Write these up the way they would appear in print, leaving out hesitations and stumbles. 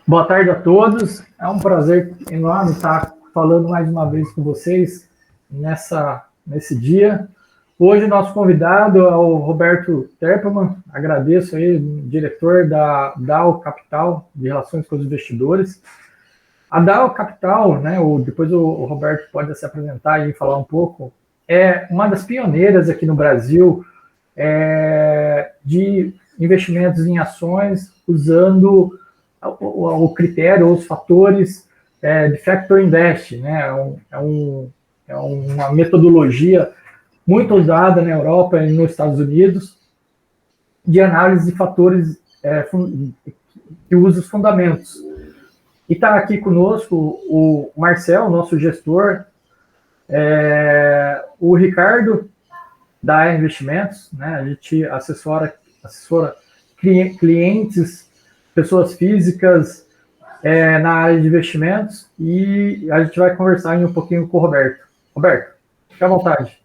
Boa tarde a todos. É um prazer enorme estar falando mais uma vez com vocês nesse dia. Hoje, nosso convidado é o Roberto Terpelmann. Agradeço aí, diretor da DAO Capital, de Relações com os Investidores. A DAO Capital, né, depois o Roberto pode se apresentar e falar um pouco, é uma das pioneiras aqui no Brasil de investimentos em ações usando o critério, os fatores de Factor Invest, né? É uma metodologia muito usada na Europa e nos Estados Unidos de análise de fatores que usa os fundamentos. E está aqui conosco o Marcel, nosso gestor, o Ricardo, da AR Investimentos, né? A gente assessora clientes, pessoas físicas na área de investimentos, e a gente vai conversar um pouquinho com o Roberto. Roberto, fique à vontade.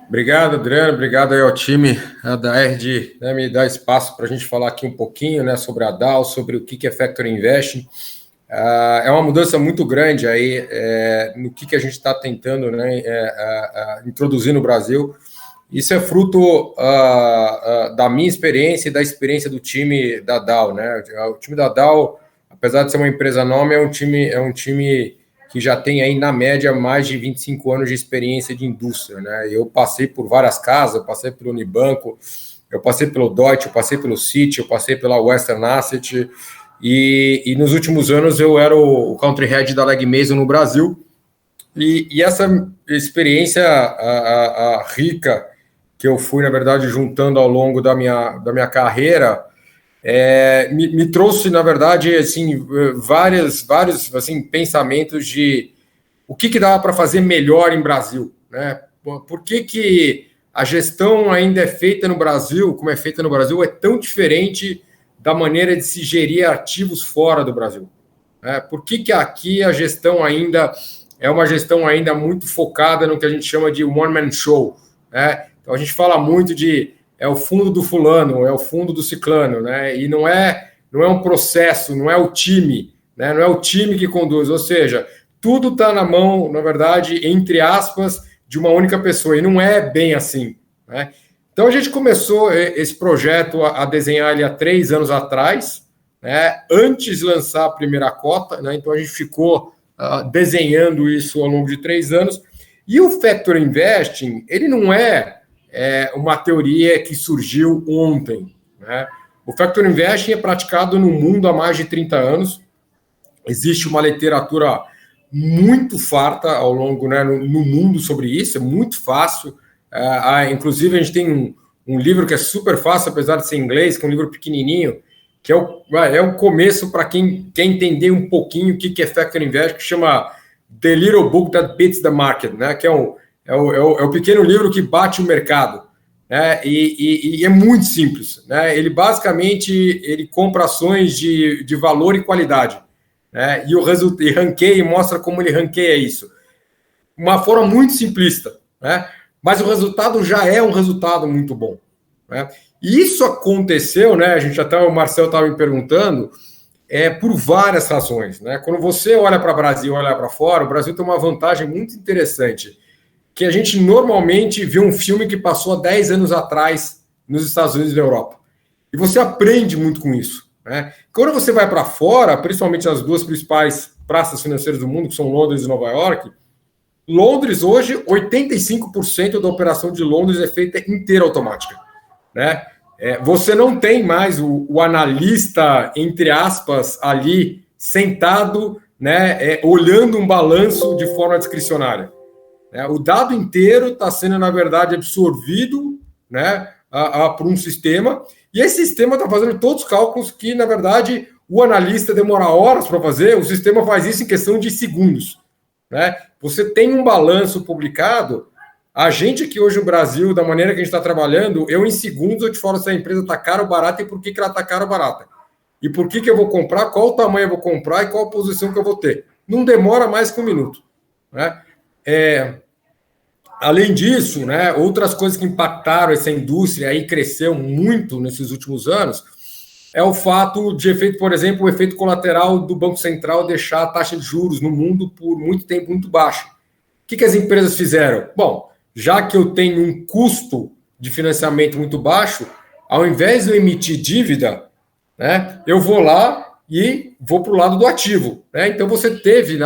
Obrigado, Adriano. Obrigado aí ao time da RD, né, me dar espaço para a gente falar aqui um pouquinho, né, sobre a DAO, sobre o que é Factor Investing. É uma mudança muito grande aí no que a gente está tentando, né, introduzir no Brasil. Isso é fruto da minha experiência e da experiência do time da DAO, né? O time da DAO, apesar de ser uma empresa nome, é um time que já tem aí, na média, mais de 25 anos de experiência de indústria, né? Eu passei por várias casas, eu passei pelo Unibanco, eu passei pelo Deutsche, eu passei pelo Citi, eu passei pela Western Asset, e nos últimos anos eu era o Country Head da Legg Mason no Brasil, e essa experiência rica que eu fui, na verdade, juntando ao longo da minha carreira, me trouxe, na verdade, assim, vários assim, pensamentos de o que dava para fazer melhor em Brasil, né? Por que a gestão ainda é feita no Brasil, como é feita no Brasil, é tão diferente da maneira de se gerir ativos fora do Brasil, né? Por que aqui a gestão ainda é uma gestão ainda muito focada no que a gente chama de one-man show, né? Então a gente fala muito de o fundo do fulano, é o fundo do ciclano, né? E não é um processo, não é o time, né? Não é o time que conduz, ou seja, tudo está na mão, na verdade, entre aspas, de uma única pessoa, e não é bem assim, né? Então a gente começou esse projeto a desenhar ele há 3 anos atrás, né? Antes de lançar a primeira cota, né? Então a gente ficou desenhando isso ao longo de 3 anos. E o Factor Investing, ele não é uma teoria que surgiu ontem, né? O Factor Investing é praticado no mundo há mais de 30 anos. Existe uma literatura muito farta ao longo, né, no mundo sobre isso, é muito fácil. Inclusive, a gente tem um livro que é super fácil, apesar de ser em inglês, que é um livro pequenininho, que é um começo para quem quer entender um pouquinho o que é Factor Investing, que chama The Little Book That Beats the Market, né? Que é o pequeno livro que bate o mercado, né? E é muito simples, né? Ele basicamente compra ações de valor e qualidade, né? E ranqueia e mostra como ele ranqueia isso. Uma forma muito simplista, né? Mas o resultado já é um resultado muito bom, né? E isso aconteceu, né? O Marcel estava me perguntando, por várias razões, né? Quando você olha para o Brasil, olha para fora, o Brasil tem uma vantagem muito interessante, que a gente normalmente vê um filme que passou há 10 anos atrás nos Estados Unidos e na Europa. E você aprende muito com isso, né? Quando você vai para fora, principalmente nas 2 principais praças financeiras do mundo, que são Londres e Nova York, Londres hoje, 85% da operação de Londres é feita inteira automática, né? Você não tem mais o analista, entre aspas, ali sentado, né, olhando um balanço de forma discricionária. O dado inteiro está sendo, na verdade, absorvido, né, por um sistema, e esse sistema está fazendo todos os cálculos que, na verdade, o analista demora horas para fazer, o sistema faz isso em questão de segundos, né? Você tem um balanço publicado, a gente aqui hoje no Brasil, da maneira que a gente está trabalhando, em segundos eu te falo se a empresa está cara ou barata e por que ela está cara ou barata. E por que eu vou comprar, qual tamanho eu vou comprar e qual posição que eu vou ter. Não demora mais que 1 minuto, né? Além disso, né, outras coisas que impactaram essa indústria e cresceu muito nesses últimos anos é o fato de efeito, por exemplo, o efeito colateral do Banco Central deixar a taxa de juros no mundo por muito tempo muito baixa. O que as empresas fizeram? Bom, já que eu tenho um custo de financiamento muito baixo, ao invés de eu emitir dívida, né, eu vou lá e vou para o lado do ativo. Né? Então você teve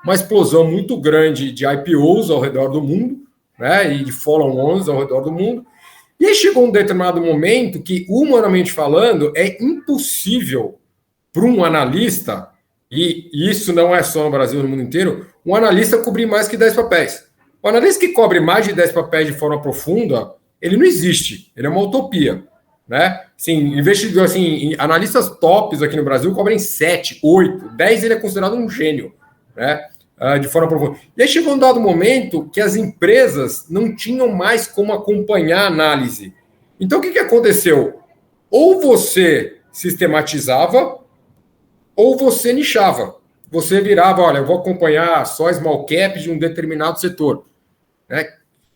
uma explosão muito grande de IPOs ao redor do mundo, né, e de follow-ons ao redor do mundo. E aí chegou um determinado momento que, humanamente falando, é impossível para um analista, e isso não é só no Brasil, no mundo inteiro, um analista cobrir mais que 10 papéis. O analista que cobre mais de 10 papéis de forma profunda, ele não existe, ele é uma utopia. Né? Assim, investidor, assim, analistas tops aqui no Brasil cobrem 7, 8, 10, ele é considerado um gênio, né? De forma profunda. E aí chegou um dado momento que as empresas não tinham mais como acompanhar a análise. Então, o que aconteceu? Ou você sistematizava, ou você nichava. Você virava, olha, eu vou acompanhar só small cap de um determinado setor. Né?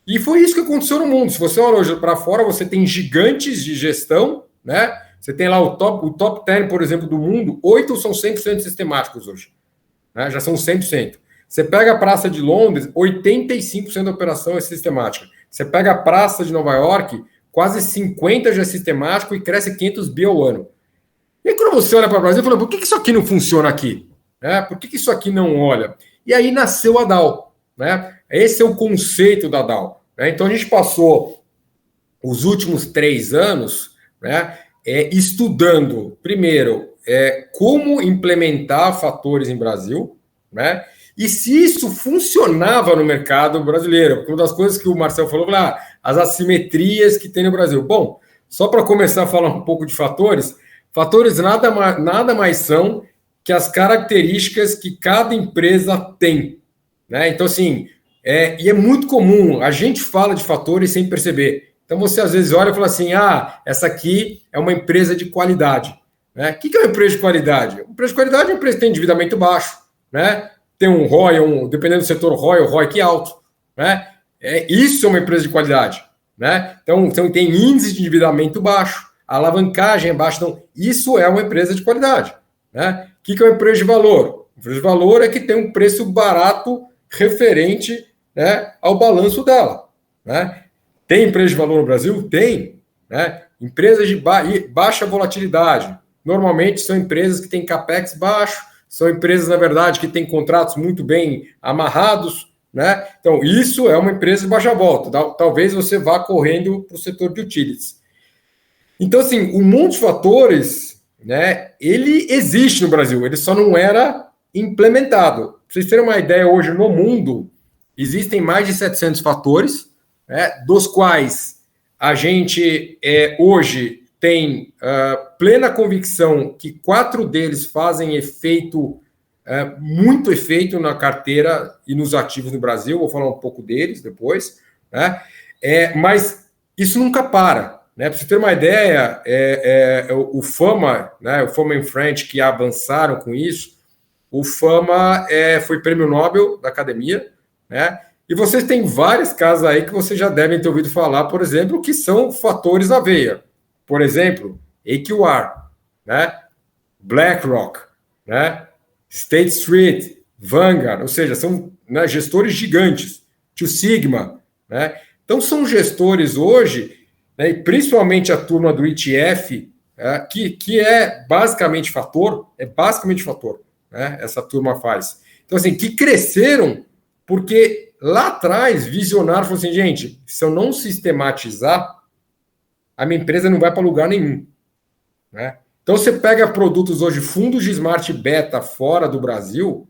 E foi isso que aconteceu no mundo. Se você olha hoje para fora, você tem gigantes de gestão, né? Você tem lá o top 10, por exemplo, do mundo, 8 são 100% sistemáticos hoje. Né? Já são 100%. Você pega a Praça de Londres, 85% da operação é sistemática. Você pega a Praça de Nova York, quase 50% já é sistemático e cresce 500 bi ao ano. E aí, quando você olha para o Brasil, fala, por que isso aqui não funciona aqui? Por que isso aqui não olha? E aí nasceu a DAO. Né? Esse é o conceito da DAO. Né? Então, a gente passou os últimos 3 anos, né, estudando, primeiro, como implementar fatores em Brasil, né? E se isso funcionava no mercado brasileiro. Porque uma das coisas que o Marcel falou, as assimetrias que tem no Brasil. Bom, só para começar a falar um pouco de fatores nada mais são que as características que cada empresa tem. Né? Então, assim, e é muito comum, a gente fala de fatores sem perceber. Então, você às vezes olha e fala assim, essa aqui é uma empresa de qualidade. Né? O que é uma empresa de qualidade? Uma empresa de qualidade é uma empresa que tem endividamento baixo, né? Tem um ROI, dependendo do setor, o ROIC alto. Né? Isso é uma empresa de qualidade. Né? Então, tem índice de endividamento baixo, a alavancagem é baixa. Então, isso é uma empresa de qualidade. Né? O que é uma empresa de valor? Uma empresa de valor é que tem um preço barato referente, né, ao balanço dela. Né? Tem empresa de valor no Brasil? Tem. Né? Empresas de baixa volatilidade. Normalmente são empresas que têm capex baixo, são empresas, na verdade, que têm contratos muito bem amarrados. Né? Então, isso é uma empresa de baixa volta. Talvez você vá correndo para o setor de utilities. Então, assim, o mundo de fatores, né, ele existe no Brasil, ele só não era implementado. Para vocês terem uma ideia, hoje no mundo existem mais de 700 fatores, né, dos quais a gente hoje tem plena convicção que 4 deles fazem efeito, muito efeito na carteira e nos ativos no Brasil. Vou falar um pouco deles depois. Né? Mas isso nunca para. Né? Para você ter uma ideia, o Fama, né, o Fama and Friends, que avançaram com isso, o Fama foi prêmio Nobel da academia, né? E vocês têm vários casos aí que vocês já devem ter ouvido falar, por exemplo, que são fatores na veia. Por exemplo, AQR, né? BlackRock, né? State Street, Vanguard, ou seja, são, né, gestores gigantes, Two Sigma, né? Então são gestores hoje, né, e principalmente a turma do ETF, que é basicamente fator, né? Essa turma faz. Então, assim, que cresceram porque lá atrás visionaram, falaram assim, gente, se eu não sistematizar, a minha empresa não vai para lugar nenhum. Né? Então, você pega produtos hoje, fundos de Smart Beta fora do Brasil,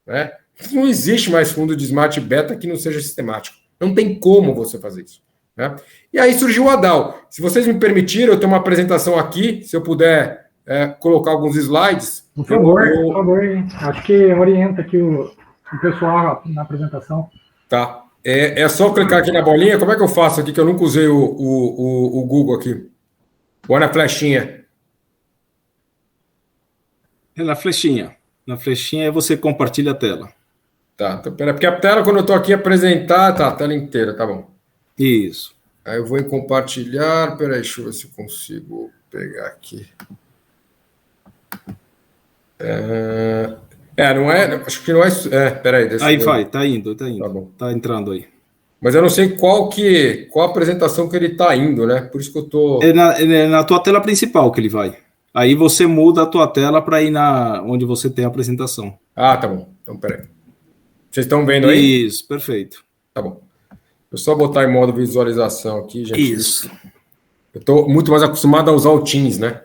né? Não existe mais fundo de Smart Beta que não seja sistemático. Não tem como você fazer isso. Né? E aí surgiu a DAO. Se vocês me permitirem, eu tenho uma apresentação aqui, se eu puder colocar alguns slides. Por favor, por favor. Acho que orienta aqui o pessoal na apresentação. Tá. É só clicar aqui na bolinha. Como é que eu faço aqui, que eu nunca usei o Google aqui? Ou na flechinha? É na flechinha. Na flechinha é você compartilha a tela. Tá. Então, pera, porque a tela, quando eu estou aqui apresentar, tá, a tela inteira, tá bom. Isso. Aí eu vou em compartilhar. Peraí, deixa eu ver se eu consigo pegar aqui. Não é, acho que não é, peraí. Aí vai, tá indo, Tá bom. tá entrando aí. Mas eu não sei qual a apresentação que ele está indo, né? Por isso que eu tô... É na tua tela principal que ele vai. Aí você muda a tua tela para ir onde você tem a apresentação. Ah, tá bom. Então, peraí. Vocês estão vendo aí? Isso, perfeito. Tá bom. Eu só botar em modo visualização aqui, gente. Isso. Eu estou muito mais acostumado a usar o Teams, né?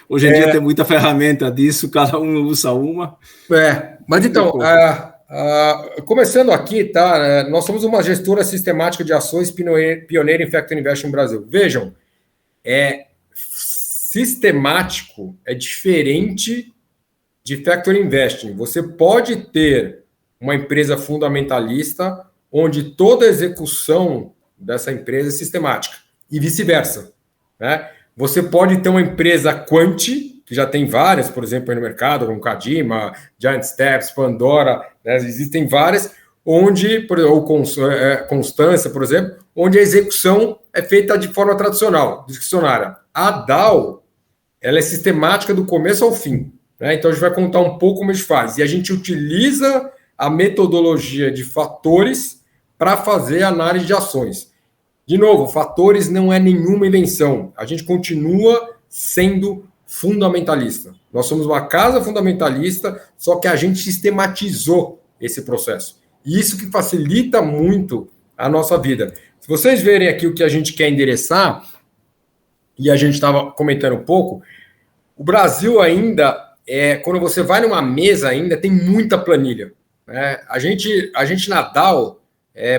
Hoje em dia tem muita ferramenta disso, cada um usa uma. Mas então, começando aqui, tá? Nós somos uma gestora sistemática de ações pioneira em Factor Investing no Brasil. Vejam, sistemático é diferente de Factor Investing. Você pode ter uma empresa fundamentalista onde toda a execução dessa empresa é sistemática e vice-versa, né? Você pode ter uma empresa quant, que já tem várias, por exemplo, aí no mercado, como Cadima, Giant Steps, Pandora, né? Existem várias, onde, ou Constância, por exemplo, onde a execução é feita de forma tradicional, discricionária. A DAO, ela é sistemática do começo ao fim, né? Então a gente vai contar um pouco como a gente faz. E a gente utiliza a metodologia de fatores para fazer análise de ações. De novo, fatores não é nenhuma invenção. A gente continua sendo fundamentalista. Nós somos uma casa fundamentalista, só que a gente sistematizou esse processo. E isso que facilita muito a nossa vida. Se vocês verem aqui o que a gente quer endereçar, e a gente estava comentando um pouco, o Brasil ainda, quando você vai numa mesa ainda, tem muita planilha. Né? A gente na DAO,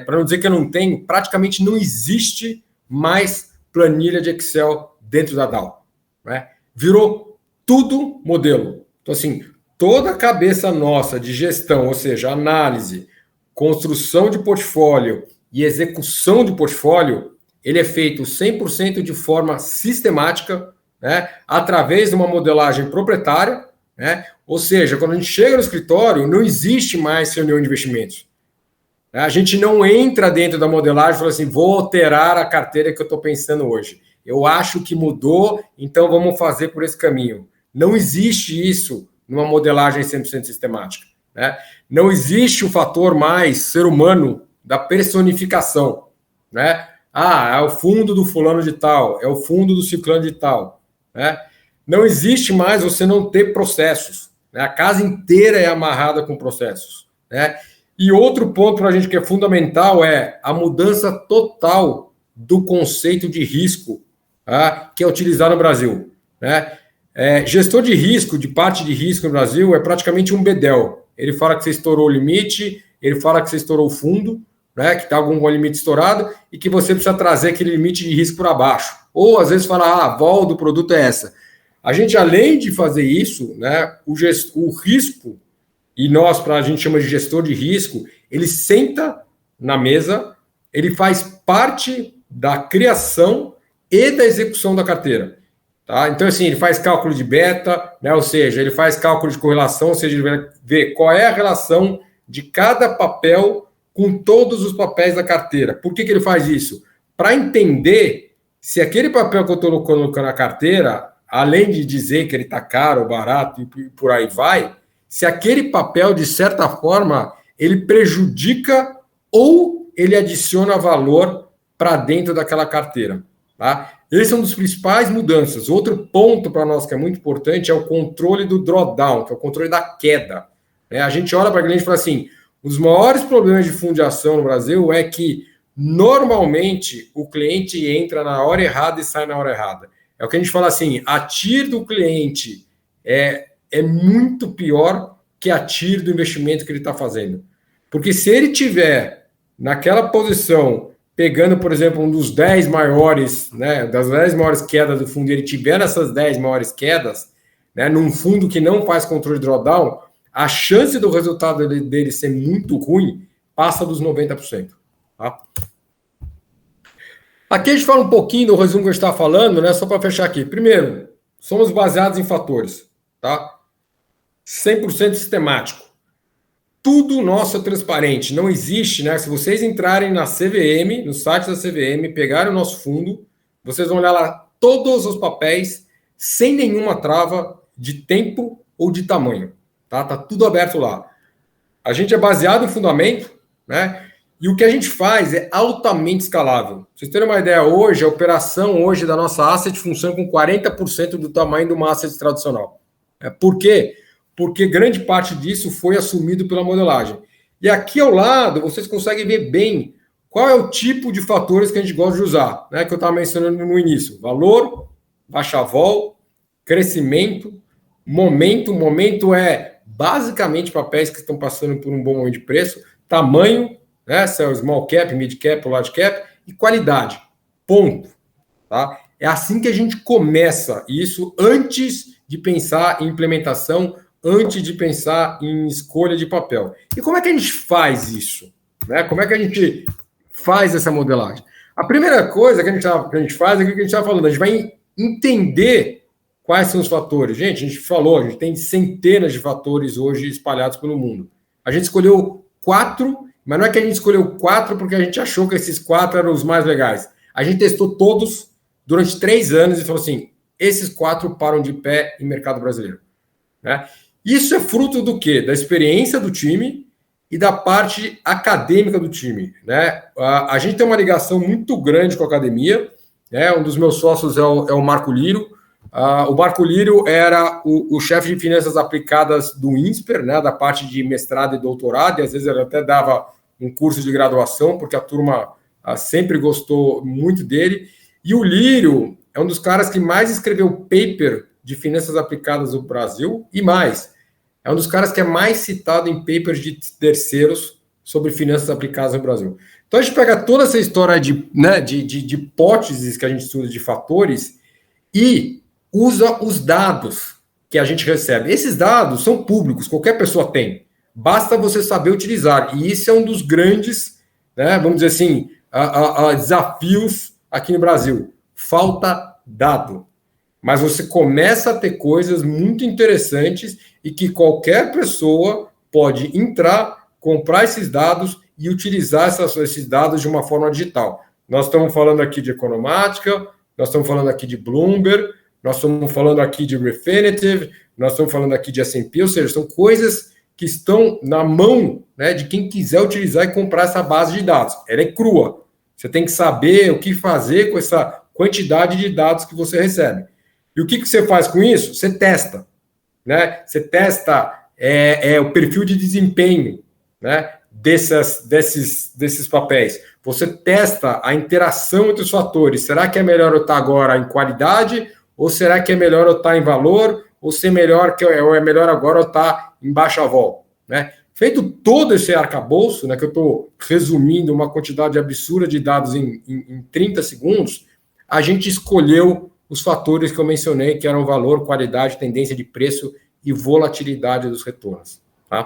para não dizer que eu não tenho, praticamente não existe mais planilha de Excel dentro da DAO. Né? Virou tudo modelo. Então, assim, toda a cabeça nossa de gestão, ou seja, análise, construção de portfólio e execução de portfólio, ele é feito 100% de forma sistemática, né? Através de uma modelagem proprietária, né? Ou seja, quando a gente chega no escritório, não existe mais reunião de investimentos. A gente não entra dentro da modelagem e fala assim, vou alterar a carteira que eu estou pensando hoje. Eu acho que mudou, então vamos fazer por esse caminho. Não existe isso numa modelagem 100% sistemática. Né? Não existe o fator mais ser humano da personificação. Né? É o fundo do fulano de tal, é o fundo do ciclano de tal. Né? Não existe mais você não ter processos. Né? A casa inteira é amarrada com processos. Né? E outro ponto para a gente que é fundamental é a mudança total do conceito de risco, tá? Que é utilizado no Brasil. Né? Gestor de risco, de parte de risco no Brasil, é praticamente um bedel. Ele fala que você estourou o limite, ele fala que você estourou o fundo, né? Que está algum limite estourado e que você precisa trazer aquele limite de risco para baixo. Ou às vezes fala, a vol do produto é essa. A gente, além de fazer isso, né, o risco, e nós, a gente chama de gestor de risco, ele senta na mesa, ele faz parte da criação e da execução da carteira. Tá? Então, assim, ele faz cálculo de beta, né? Ou seja, ele faz cálculo de correlação, ou seja, ele vai ver qual é a relação de cada papel com todos os papéis da carteira. Por que ele faz isso? Para entender se aquele papel que eu estou colocando na carteira, além de dizer que ele está caro ou barato e por aí vai, se aquele papel, de certa forma, ele prejudica ou ele adiciona valor para dentro daquela carteira. Tá? Esse é um dos principais mudanças. Outro ponto para nós que é muito importante é o controle do drawdown, que é o controle da queda. A gente olha para a cliente e fala assim, um dos maiores problemas de fundo de ação no Brasil é que, normalmente, o cliente entra na hora errada e sai na hora errada. É o que a gente fala assim, a TIR do cliente é muito pior que a TIR do investimento que ele está fazendo. Porque se ele tiver naquela posição, pegando, por exemplo, um dos 10 maiores, né, das 10 maiores quedas do fundo, e ele tiver nessas 10 maiores quedas, né, num fundo que não faz controle de drawdown, a chance do resultado dele ser muito ruim passa dos 90%. Tá? Aqui a gente fala um pouquinho do resumo que a gente está falando, né, só para fechar aqui. Primeiro, somos baseados em fatores. Tá? 100% sistemático. Tudo nosso é transparente. Não existe, né? Se vocês entrarem na CVM, no site da CVM, pegarem o nosso fundo, vocês vão olhar lá todos os papéis, sem nenhuma trava de tempo ou de tamanho. Tá tudo aberto lá. A gente é baseado em fundamento, né? E o que a gente faz é altamente escalável. Pra vocês terem uma ideia, hoje, a operação hoje da nossa asset funciona com 40% do tamanho de uma asset tradicional. Por quê? Porque grande parte disso foi assumido pela modelagem. E aqui ao lado, vocês conseguem ver bem qual é o tipo de fatores que a gente gosta de usar, né? Que eu estava mencionando no início. Valor, baixa vol, crescimento, momento. Momento é basicamente papéis que estão passando por um bom momento de preço. Tamanho, né? Se é o small cap, mid cap ou large cap. E qualidade. Ponto. Tá? É assim que a gente começa isso antes de pensar em implementação, antes de pensar em escolha de papel. E como é que a gente faz isso? Né? Como é que a gente faz essa modelagem? A primeira coisa que a gente faz é o que a gente estava falando. A gente vai entender quais são os fatores. Gente, a gente falou, a gente tem centenas de fatores hoje espalhados pelo mundo. A gente escolheu 4, mas não é que a gente escolheu 4 porque a gente achou que esses 4 eram os mais legais. A gente testou todos durante 3 anos e falou assim, esses 4 param de pé em mercado brasileiro. Né? Isso é fruto do quê? Da experiência do time e da parte acadêmica do time. Né? A gente tem uma ligação muito grande com a academia. Né? Um dos meus sócios é o Marco Lírio. O Marco Lírio era o chefe de finanças aplicadas do INSPER, né? Da parte de mestrado e doutorado, e às vezes ele até dava um curso de graduação, porque a turma sempre gostou muito dele. E o Lírio é um dos caras que mais escreveu paper de finanças aplicadas no Brasil, e mais, é um dos caras que é mais citado em papers de terceiros sobre finanças aplicadas no Brasil. Então a gente pega toda essa história de hipóteses que a gente estuda de fatores e usa os dados que a gente recebe. Esses dados são públicos, qualquer pessoa tem. Basta você saber utilizar. E isso é um dos grandes, né, vamos dizer assim, desafios aqui no Brasil. Falta dado. Mas você começa a ter coisas muito interessantes e que qualquer pessoa pode entrar, comprar esses dados e utilizar esses dados de uma forma digital. Nós estamos falando aqui de Economática, nós estamos falando aqui de Bloomberg, nós estamos falando aqui de Refinitiv, nós estamos falando aqui de S&P, ou seja, são coisas que estão na mão, né, de quem quiser utilizar e comprar essa base de dados. Ela é crua. Você tem que saber o que fazer com essa quantidade de dados que você recebe. E o que você faz com isso? Você testa. Né? Você testa o perfil de desempenho, né, desses papéis. Você testa a interação entre os fatores. Será que é melhor eu estar agora em qualidade? Ou será que é melhor eu estar em valor? Ou é melhor agora eu estar em baixa vol? Né? Feito todo esse arcabouço, né, que eu estou resumindo uma quantidade absurda de dados em 30 segundos, a gente escolheu os fatores que eu mencionei, que eram valor, qualidade, tendência de preço e volatilidade dos retornos. Tá?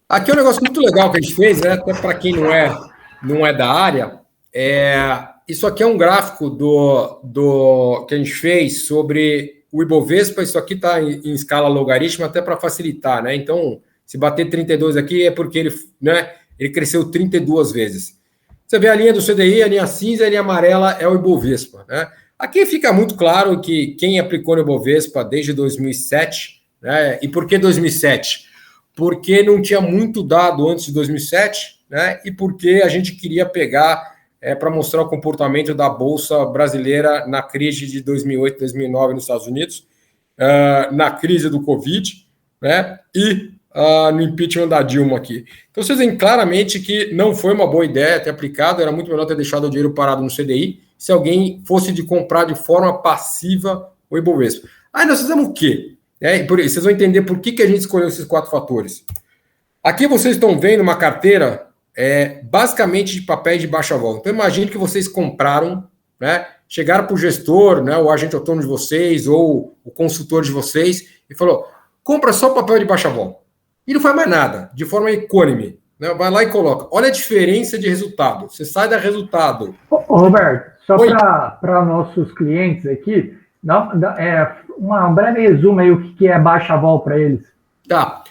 Aqui é um negócio muito legal que a gente fez, né? Até para quem não é da área. Isso aqui é um gráfico que a gente fez sobre o Ibovespa. Isso aqui está em escala logarítmica até para facilitar, né? Então, se bater 32 aqui é porque ele cresceu 32 vezes. Você vê a linha do CDI, a linha cinza e a linha amarela é o Ibovespa. Né? Aqui fica muito claro que quem aplicou no Ibovespa desde 2007, né? E por que 2007? Porque não tinha muito dado antes de 2007, né? E porque a gente queria pegar para mostrar o comportamento da Bolsa brasileira na crise de 2008, 2009 nos Estados Unidos, na crise do Covid, né? E no impeachment da Dilma aqui. Então, vocês veem claramente que não foi uma boa ideia ter aplicado, era muito melhor ter deixado o dinheiro parado no CDI, se alguém fosse de comprar de forma passiva o Ibovespa. Aí nós fizemos o quê? Vocês vão entender por que a gente escolheu esses 4 fatores. Aqui vocês estão vendo uma carteira basicamente de papéis de baixa vol. Então, imagine que vocês compraram, né, chegaram para o gestor, né, o agente autônomo de vocês ou o consultor de vocês e falou, compra só papel de baixa vol. E não faz mais nada, de forma econômica. Né? Vai lá e coloca. Olha a diferença de resultado. Você sai da resultado. Roberto, só para nossos clientes aqui, um breve resumo aí o que é baixa vol para eles. Tá.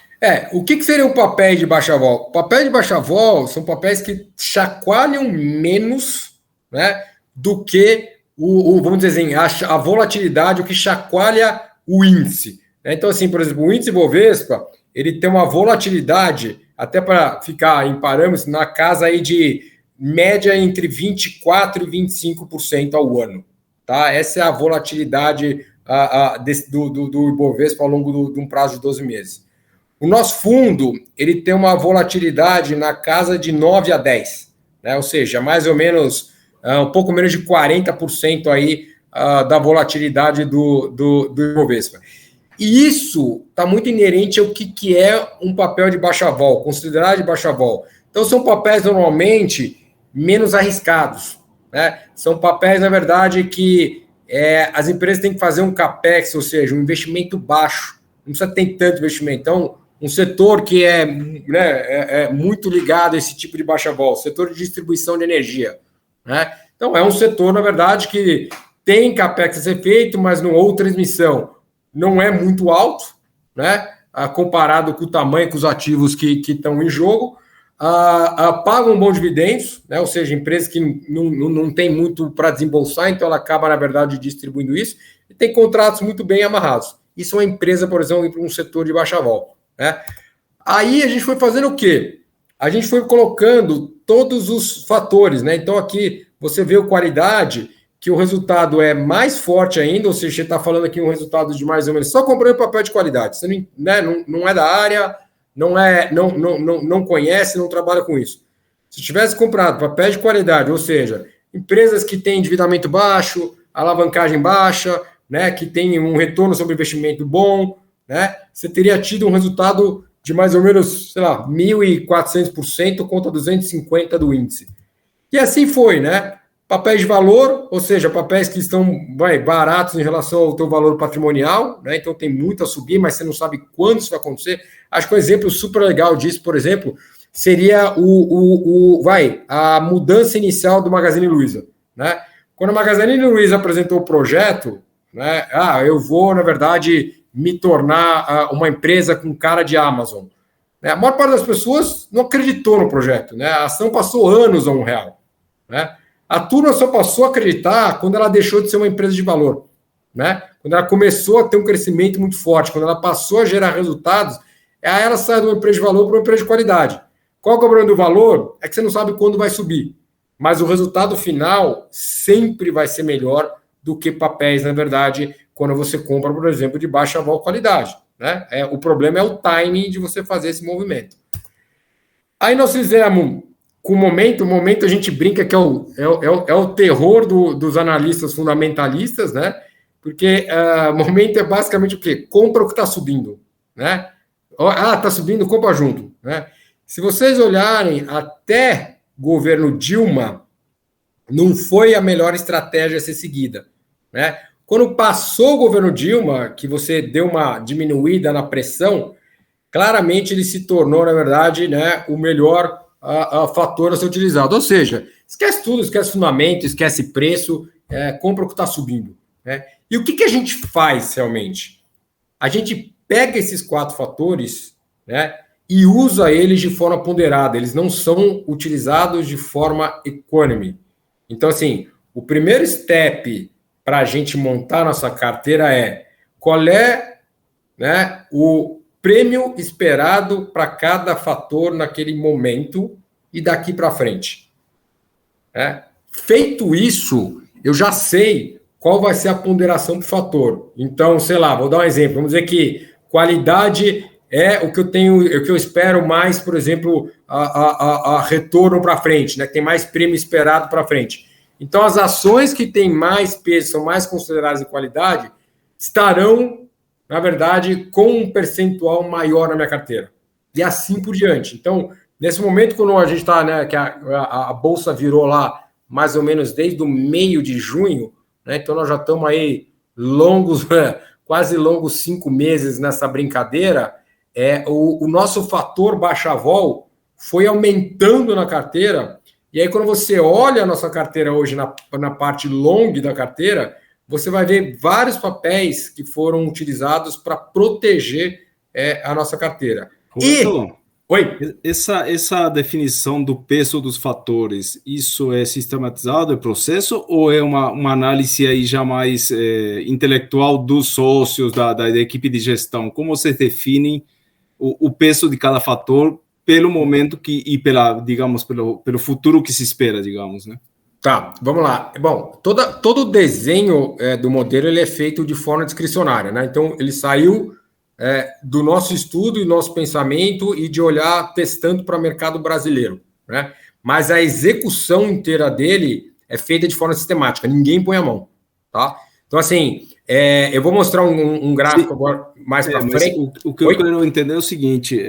O que seria o papel de baixa vol? Papel de baixa vol são papéis que chacoalham menos, né, do que vamos dizer assim, a volatilidade, o que chacoalha o índice. Né? Então, assim, por exemplo, o índice Bovespa, ele tem uma volatilidade, até para ficar em parâmetros, na casa aí de média entre 24% e 25% ao ano. Tá? Essa é a volatilidade do Ibovespa ao longo de um prazo de 12 meses. O nosso fundo, ele tem uma volatilidade na casa de 9 a 10, né? Ou seja, mais ou menos, um pouco menos de 40% aí da volatilidade do Ibovespa. E isso está muito inerente ao que é um papel de baixa vol, considerado de baixa vol. Então, são papéis normalmente menos arriscados, né? São papéis, na verdade, que as empresas têm que fazer um capex, ou seja, um investimento baixo. Não precisa ter tanto investimento. Então, um setor que é muito ligado a esse tipo de baixa vol, setor de distribuição de energia, né? Então, é um setor, na verdade, que tem capex a ser feito, mas ou transmissão não é muito alto, né? Comparado com o tamanho, com os ativos que estão em jogo. Pagam bons dividendos, né? Ou seja, empresas que não tem muito para desembolsar, então ela acaba, na verdade, distribuindo isso, e tem contratos muito bem amarrados. Isso é uma empresa, por exemplo, para um setor de baixa vol, né? Aí a gente foi fazendo o quê? A gente foi colocando todos os fatores, né? Então aqui você vê a qualidade, que o resultado é mais forte ainda, ou seja, você está falando aqui um resultado de mais ou menos só comprando papel de qualidade. Você não é da área, não conhece, não trabalha com isso. Se tivesse comprado papel de qualidade, ou seja, empresas que têm endividamento baixo, alavancagem baixa, né, que tem um retorno sobre investimento bom, né, você teria tido um resultado de mais ou menos, sei lá, 1.400% contra 250% do índice. E assim foi, né? Papéis de valor, ou seja, papéis que estão baratos em relação ao teu valor patrimonial, né? Então tem muito a subir, mas você não sabe quando isso vai acontecer. Acho que um exemplo super legal disso, por exemplo, seria a mudança inicial do Magazine Luiza, né? Quando a Magazine Luiza apresentou o projeto, né? Eu vou, na verdade, me tornar uma empresa com cara de Amazon. A maior parte das pessoas não acreditou no projeto, né? A ação passou anos a R$1, né? A turma só passou a acreditar quando ela deixou de ser uma empresa de valor, né? Quando ela começou a ter um crescimento muito forte, quando ela passou a gerar resultados, aí ela sai de uma empresa de valor para uma empresa de qualidade. Qual é o problema do valor? É que você não sabe quando vai subir, mas o resultado final sempre vai ser melhor do que papéis, na verdade, quando você compra, por exemplo, de baixa qualidade, né? O problema é o timing de você fazer esse movimento. Aí nós fizemos com o momento a gente brinca que é o terror dos analistas fundamentalistas, né? Porque momento é basicamente o quê? Compra o que está subindo, né? Está subindo, compra junto, né? Se vocês olharem, até governo Dilma, não foi a melhor estratégia a ser seguida, né? Quando passou o governo Dilma, que você deu uma diminuída na pressão, claramente ele se tornou, na verdade, né, o melhor fator a ser utilizado. Ou seja, esquece tudo, esquece fundamento, esquece preço, compra o que está subindo, né? E o que a gente faz realmente? A gente pega esses 4 fatores, né, e usa eles de forma ponderada. Eles não são utilizados de forma econômica. Então, assim, o primeiro step para a gente montar nossa carteira é qual é, né, o prêmio esperado para cada fator naquele momento e daqui para frente. Feito isso, eu já sei qual vai ser a ponderação do fator. Então, sei lá, vou dar um exemplo. Vamos dizer que qualidade é o que eu tenho, o que eu espero mais, por exemplo, a retorno para frente, né? Que tem mais prêmio esperado para frente. Então, as ações que têm mais peso, são mais consideradas em qualidade, estarão, na verdade, com um percentual maior na minha carteira. E assim por diante. Então, nesse momento, quando a gente está, né, que a Bolsa virou lá mais ou menos desde o meio de junho, né, então nós já estamos aí quase longos 5 meses nessa brincadeira, o nosso fator baixa vol foi aumentando na carteira. E aí, quando você olha a nossa carteira hoje na parte long da carteira, você vai ver vários papéis que foram utilizados para proteger a nossa carteira. Roberto, Oi? Essa definição do peso dos fatores, isso é sistematizado, é processo, ou é uma análise aí já mais intelectual dos sócios, da equipe de gestão? Como vocês definem o peso de cada fator pelo momento e digamos, pelo futuro que se espera, digamos, né? Tá, vamos lá. Bom, todo o desenho do modelo ele é feito de forma discricionária, né? Então, ele saiu do nosso estudo e nosso pensamento e de olhar testando para o mercado brasileiro, né? Mas a execução inteira dele é feita de forma sistemática, ninguém põe a mão, tá? Então, assim, eu vou mostrar um gráfico agora mais para frente. O que eu quero entender é o seguinte: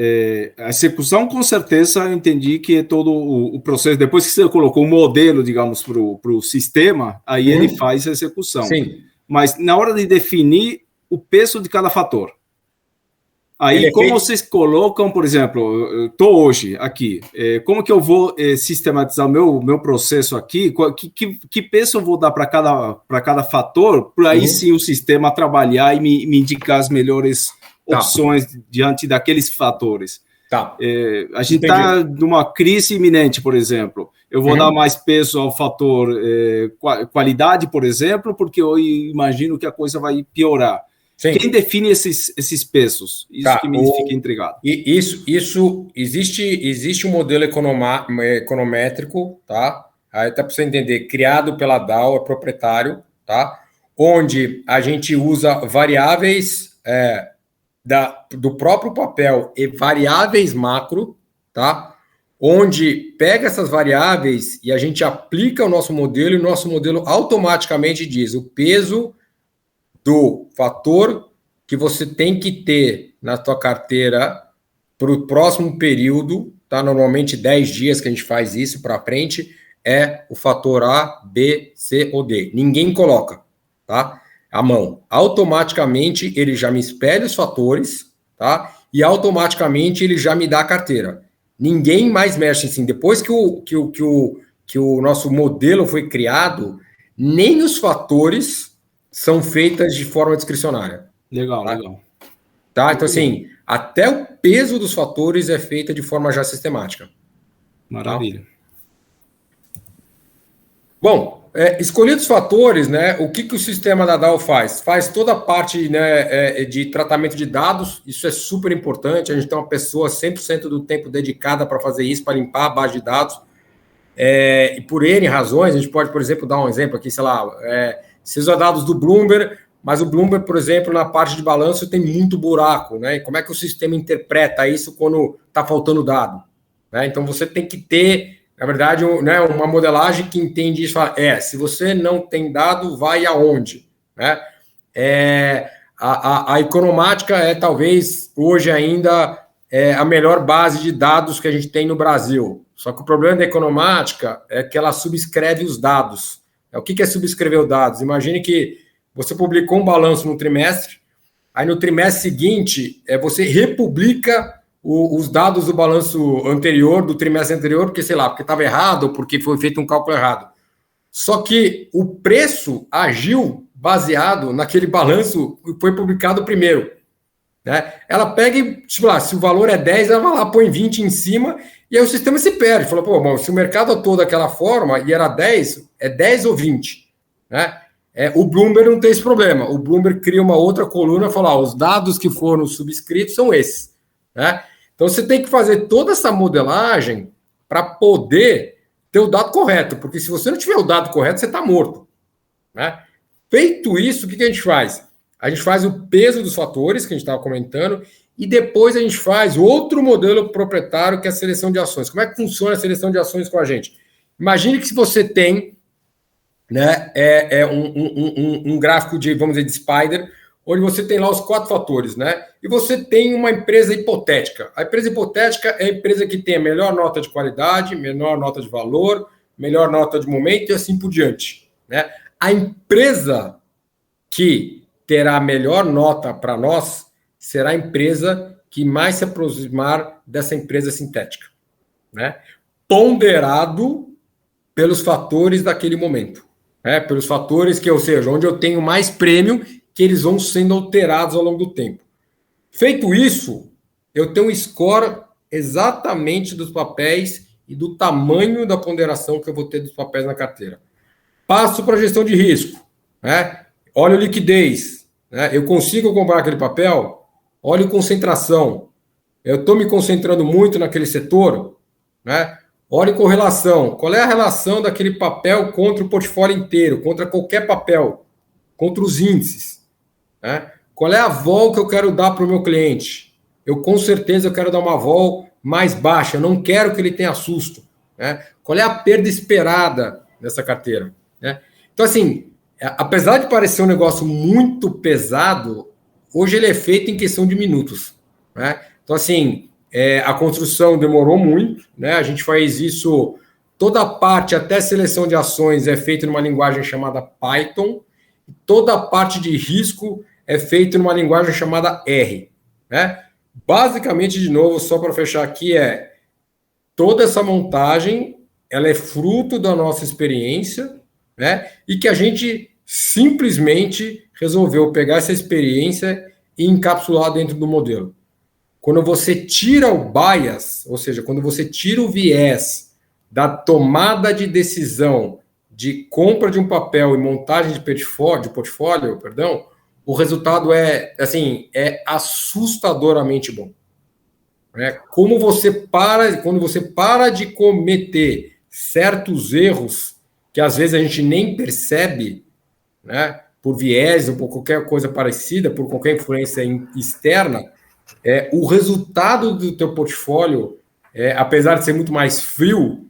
a execução, com certeza, eu entendi que é todo o processo. Depois que você colocou o modelo, digamos, para o sistema, aí ele faz a execução. Sim. Mas na hora de definir o peso de cada fator, aí como vocês colocam, por exemplo, eu estou hoje aqui, como que eu vou sistematizar o meu processo aqui? Que peso eu vou dar para cada fator, para aí sim o sistema trabalhar e me indicar as melhores opções diante daqueles fatores? Tá. A gente está numa crise iminente, por exemplo. Eu vou dar mais peso ao fator qualidade, por exemplo, porque eu imagino que a coisa vai piorar. Sim. Quem define esses pesos? Isso que me fica intrigado. Isso existe um modelo econométrico, tá? Aí até para você entender, criado pela Dow, é proprietário, tá? Onde a gente usa variáveis do próprio papel e variáveis macro, tá? Onde pega essas variáveis e a gente aplica o nosso modelo e o nosso modelo automaticamente diz o peso do fator que você tem que ter na tua carteira para o próximo período, tá? Normalmente 10 dias que a gente faz isso para frente, é o fator A, B, C ou D. Ninguém coloca, tá? A mão. Automaticamente ele já me espelha os fatores, tá? E automaticamente ele já me dá a carteira. Ninguém mais mexe assim. Depois que o nosso modelo foi criado, nem os fatores são feitas de forma discricionária. Legal, tá? Legal. Tá? Então, assim, até o peso dos fatores é feita de forma já sistemática. Maravilha. Tá? Bom, escolhidos os fatores, né? O que o sistema da Dow faz? Faz toda a parte, né, de tratamento de dados, isso é super importante. A gente tem uma pessoa 100% do tempo dedicada para fazer isso, para limpar a base de dados. E por N razões, a gente pode, por exemplo, dar um exemplo aqui, sei lá, se usa dados do Bloomberg, mas o Bloomberg, por exemplo, na parte de balanço tem muito buraco, né? E como é que o sistema interpreta isso quando está faltando dado? Né? Então você tem que ter, na verdade, uma modelagem que entende isso. Se você não tem dado, vai aonde? Né? A economática é talvez hoje ainda a melhor base de dados que a gente tem no Brasil. Só que o problema da economática é que ela subscreve os dados. O que é subscrever os dados? Imagine que você publicou um balanço no trimestre, aí no trimestre seguinte você republica os dados do balanço anterior, do trimestre anterior, porque, sei lá, porque estava errado ou porque foi feito um cálculo errado. Só que o preço agiu baseado naquele balanço que foi publicado primeiro. Né? Ela pega e, tipo lá, se o valor é 10, ela vai lá, põe 20 em cima, e aí o sistema se perde. Fala, bom, se o mercado atuou daquela forma e era 10, é 10 ou 20. Né? O Bloomberg não tem esse problema. O Bloomberg cria uma outra coluna e fala, os dados que foram subscritos são esses. Né? Então você tem que fazer toda essa modelagem para poder ter o dado correto, porque se você não tiver o dado correto, você está morto. Né? Feito isso, o que a gente faz? A gente faz o peso dos fatores, que a gente estava comentando, e depois a gente faz outro modelo proprietário, que é a seleção de ações. Como é que funciona a seleção de ações com a gente? Imagine que se você tem, né, um gráfico de, vamos dizer, de Spider, onde você tem lá os 4 fatores, né? E você tem uma empresa hipotética. A empresa hipotética é a empresa que tem a melhor nota de qualidade, melhor nota de valor, melhor nota de momento e assim por diante. Né? A empresa que terá a melhor nota para nós será a empresa que mais se aproximar dessa empresa sintética. Né? Ponderado pelos fatores daquele momento. Né? Pelos fatores que, ou seja, onde eu tenho mais prêmio, que eles vão sendo alterados ao longo do tempo. Feito isso, eu tenho um score exatamente dos papéis e do tamanho da ponderação que eu vou ter dos papéis na carteira. Passo para a gestão de risco, né? Olho liquidez, né? Eu consigo comprar aquele papel? Olho concentração. Eu estou me concentrando muito naquele setor, né? Olhe correlação. Qual é a relação daquele papel contra o portfólio inteiro, contra qualquer papel, contra os índices, né? Qual é a vol que eu quero dar para o meu cliente? Eu, com certeza, eu quero dar uma vol mais baixa. Eu não quero que ele tenha susto, né? Qual é a perda esperada dessa carteira, né? Então, assim, apesar de parecer um negócio muito pesado, hoje ele é feito em questão de minutos, né? Então, assim, a construção demorou muito, né? A gente faz isso, toda a parte, até seleção de ações, é feita numa linguagem chamada Python, toda a parte de risco é feita numa linguagem chamada R, né? Basicamente, de novo, só para fechar aqui, toda essa montagem, ela é fruto da nossa experiência, né? E que a gente simplesmente resolveu pegar essa experiência e encapsular dentro do modelo. Quando você tira o bias, ou seja, quando você tira o viés da tomada de decisão de compra de um papel e montagem de portfólio, o resultado é assustadoramente bom. Quando você para de cometer certos erros que às vezes a gente nem percebe, né, por viés ou por qualquer coisa parecida, por qualquer influência externa, o resultado do teu portfólio, apesar de ser muito mais frio,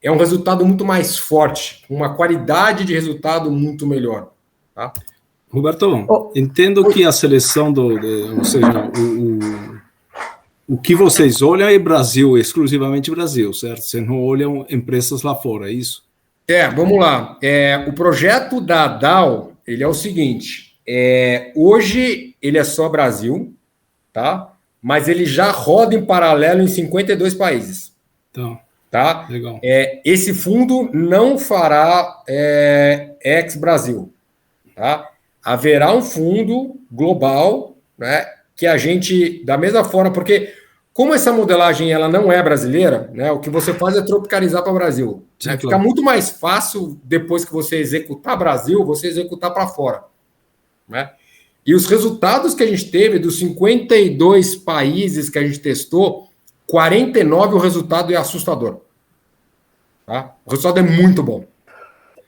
é um resultado muito mais forte, com uma qualidade de resultado muito melhor. Tá? Roberto, entendo que a seleção ou seja, o que vocês olham é Brasil, exclusivamente Brasil, certo? Vocês não olham empresas lá fora, é isso? Vamos lá. O projeto da DAO, ele é o seguinte, hoje ele é só Brasil, tá? Mas ele já roda em paralelo em 52 países. Então, tá? Legal. Esse fundo não fará ex-Brasil. Tá? Haverá um fundo global, né, que a gente, da mesma forma, porque como essa modelagem ela não é brasileira, né, o que você faz é tropicalizar para o Brasil. Sim, né? claro. Fica muito mais fácil, depois que você executar Brasil, você executar para fora. Né? E os resultados que a gente teve dos 52 países que a gente testou, 49 o resultado é assustador. Tá? O resultado é muito bom.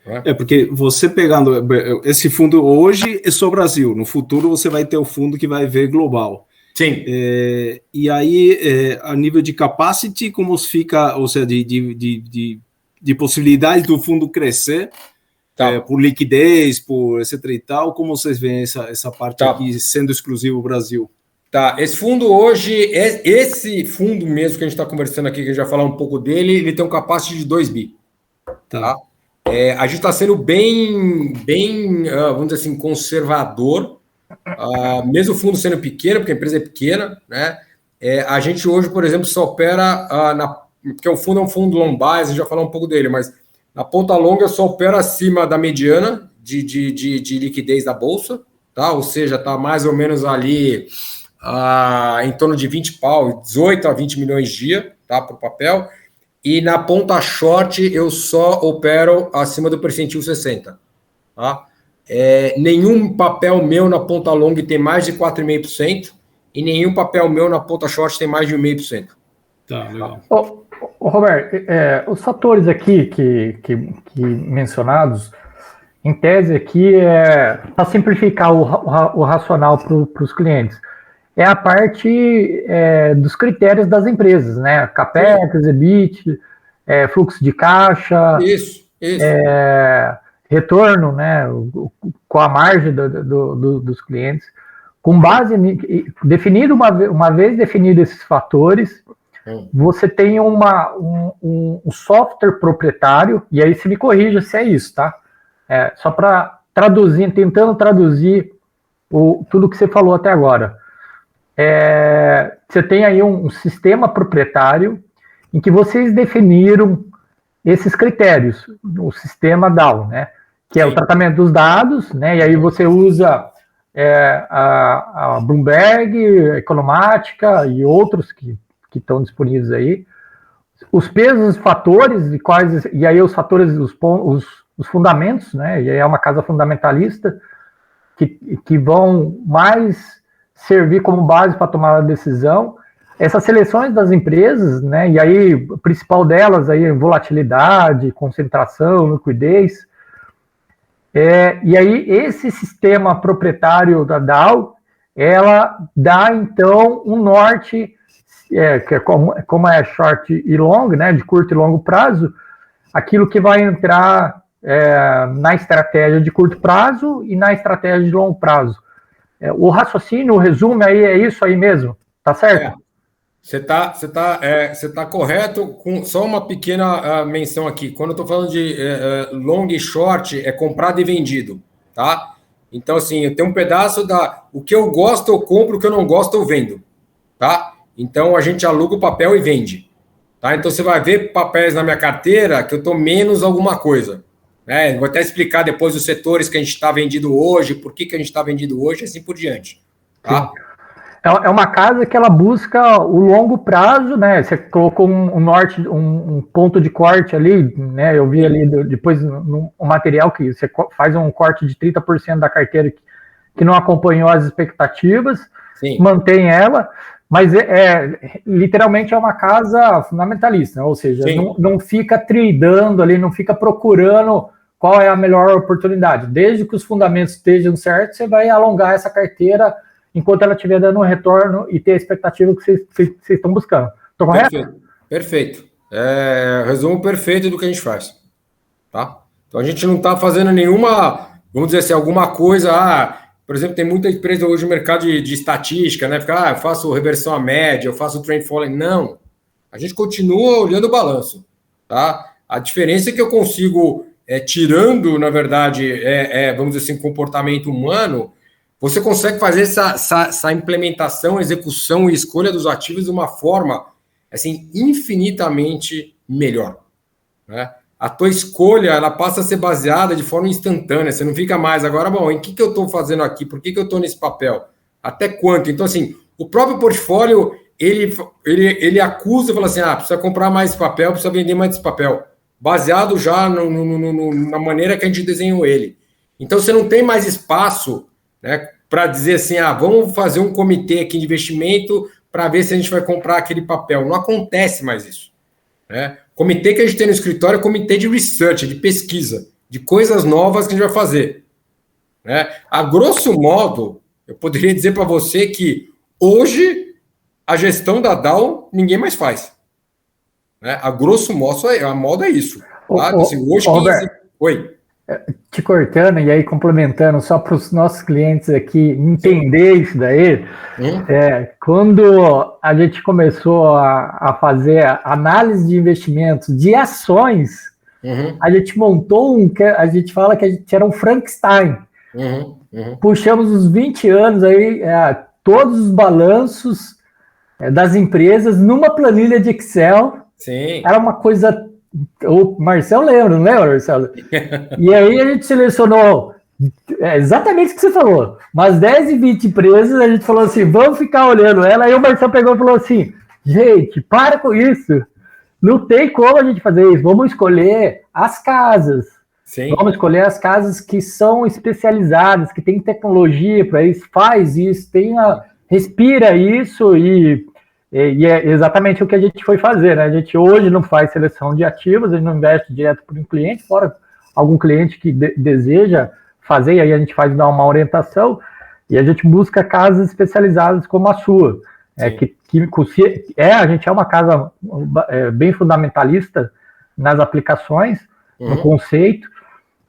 Né? Porque você pegando esse fundo hoje é só Brasil, no futuro você vai ter o fundo que vai ver global. Sim. E aí, a nível de capacity, como fica, ou seja, de possibilidades do fundo crescer, tá. Por liquidez, por etc e tal, como vocês veem essa parte tá. Aqui sendo exclusivo Brasil? Tá, esse fundo hoje, esse fundo mesmo que a gente está conversando aqui, que a gente vai falar um pouco dele, ele tem um capacity de 2 bi. Tá? A gente está sendo bem, vamos dizer assim, conservador, mesmo o fundo sendo pequeno, porque a empresa é pequena, né? A gente hoje, por exemplo, só opera, porque o fundo é um fundo long bias, a gente vai falar um pouco dele, mas na ponta longa só opera acima da mediana de liquidez da bolsa, tá? Ou seja, está mais ou menos ali em torno de 18 a 20 milhões dia, tá? Para o papel. E na ponta short eu só opero acima do percentil 60. Tá? Nenhum papel meu na ponta longa tem mais de 4,5% e nenhum papel meu na ponta short tem mais de 1,5%. Tá, legal. Roberto, os fatores aqui que mencionados, em tese aqui, para simplificar o racional para os clientes, é a parte dos critérios das empresas, né? CAPEX, EBIT, fluxo de caixa, isso. retorno, né? Com a margem dos clientes. Com base definido uma vez definidos esses fatores, você tem um software proprietário, e aí se me corrija se é isso, tá? Só para tentando traduzir tudo que você falou até agora. Você tem aí um sistema proprietário em que vocês definiram esses critérios, o sistema DAO, né? Que é o tratamento dos dados, né? E aí você usa a Bloomberg, Economática e outros que que estão disponíveis aí. Os pesos, fatores, e aí os fatores, os fundamentos, né? E aí é uma casa fundamentalista que vão mais servir como base para tomar a decisão. Essas seleções das empresas, né? E aí o principal delas aí é volatilidade, concentração, liquidez. E aí esse sistema proprietário da Dow, ela dá então um norte, que é como é short e long, né, de curto e longo prazo, aquilo que vai entrar na estratégia de curto prazo e na estratégia de longo prazo. O raciocínio, o resumo aí é isso aí mesmo, tá certo? Você tá correto, com só uma pequena menção aqui. Quando eu estou falando de long e short, é comprado e vendido, tá? Então, assim, eu tenho um pedaço o que eu gosto eu compro, o que eu não gosto eu vendo, tá? Então, a gente aluga o papel e vende, tá? Então, você vai ver papéis na minha carteira que eu estou menos alguma coisa, né? Vou até explicar depois os setores que a gente está vendido hoje, por que a gente está vendido hoje, assim por diante, tá? Sim. É uma casa que ela busca o longo prazo, né? Você colocou um ponto de corte ali, né? Eu vi ali depois no material que você faz um corte de 30% da carteira que não acompanhou as expectativas, sim, mantém ela, mas literalmente é uma casa fundamentalista, né? Ou seja, não fica tradando ali, não fica procurando qual é a melhor oportunidade. Desde que os fundamentos estejam certos, você vai alongar essa carteira enquanto ela estiver dando um retorno e ter a expectativa que vocês estão buscando. Estou correto? Perfeito. Resumo perfeito do que a gente faz. Tá? Então, a gente não está fazendo nenhuma, vamos dizer assim, alguma coisa... por exemplo, tem muita empresa hoje no mercado de estatística, né? Fica, eu faço reversão à média, eu faço trend following. Não. A gente continua olhando o balanço. Tá? A diferença é que eu consigo, tirando, na verdade, vamos dizer assim, comportamento humano... Você consegue fazer essa implementação, execução e escolha dos ativos de uma forma assim, infinitamente melhor. Né? A tua escolha ela passa a ser baseada de forma instantânea. Você não fica mais agora, bom, em que eu estou fazendo aqui? Por que eu estou nesse papel? Até quanto? Então, assim, o próprio portfólio ele acusa e fala assim: precisa comprar mais papel, precisa vender mais esse papel, baseado já na maneira que a gente desenhou ele. Então, você não tem mais espaço, né, para dizer assim, vamos fazer um comitê aqui de investimento para ver se a gente vai comprar aquele papel. Não acontece mais isso. Né? O comitê que a gente tem no escritório é comitê de research, de pesquisa, de coisas novas que a gente vai fazer. Né? A grosso modo, eu poderia dizer para você que hoje a gestão da Dow ninguém mais faz. Né? A grosso modo é isso. Tá? Assim, hoje Oi. Te cortando e aí complementando, só para os nossos clientes aqui entender isso daí, quando a gente começou a fazer a análise de investimentos de ações, a gente montou a gente fala que a gente era um Frankenstein. Puxamos os 20 anos aí, todos os balanços das empresas numa planilha de Excel. Sim. Era uma coisa... O Marcelo lembra, não lembra, Marcelo? E aí a gente selecionou exatamente o que você falou, umas 10 e 20 empresas, a gente falou assim, vamos ficar olhando ela, aí o Marcelo pegou e falou assim, gente, para com isso, não tem como a gente fazer isso, vamos escolher as casas. Sim. Vamos escolher as casas que são especializadas, que tem tecnologia para isso, faz isso, respira isso e é exatamente o que a gente foi fazer, né? A gente hoje não faz seleção de ativos, a gente não investe direto para um cliente, fora algum cliente que deseja fazer, e aí a gente faz dar uma orientação, e a gente busca casas especializadas como a sua. A gente é uma casa bem fundamentalista nas aplicações, no conceito,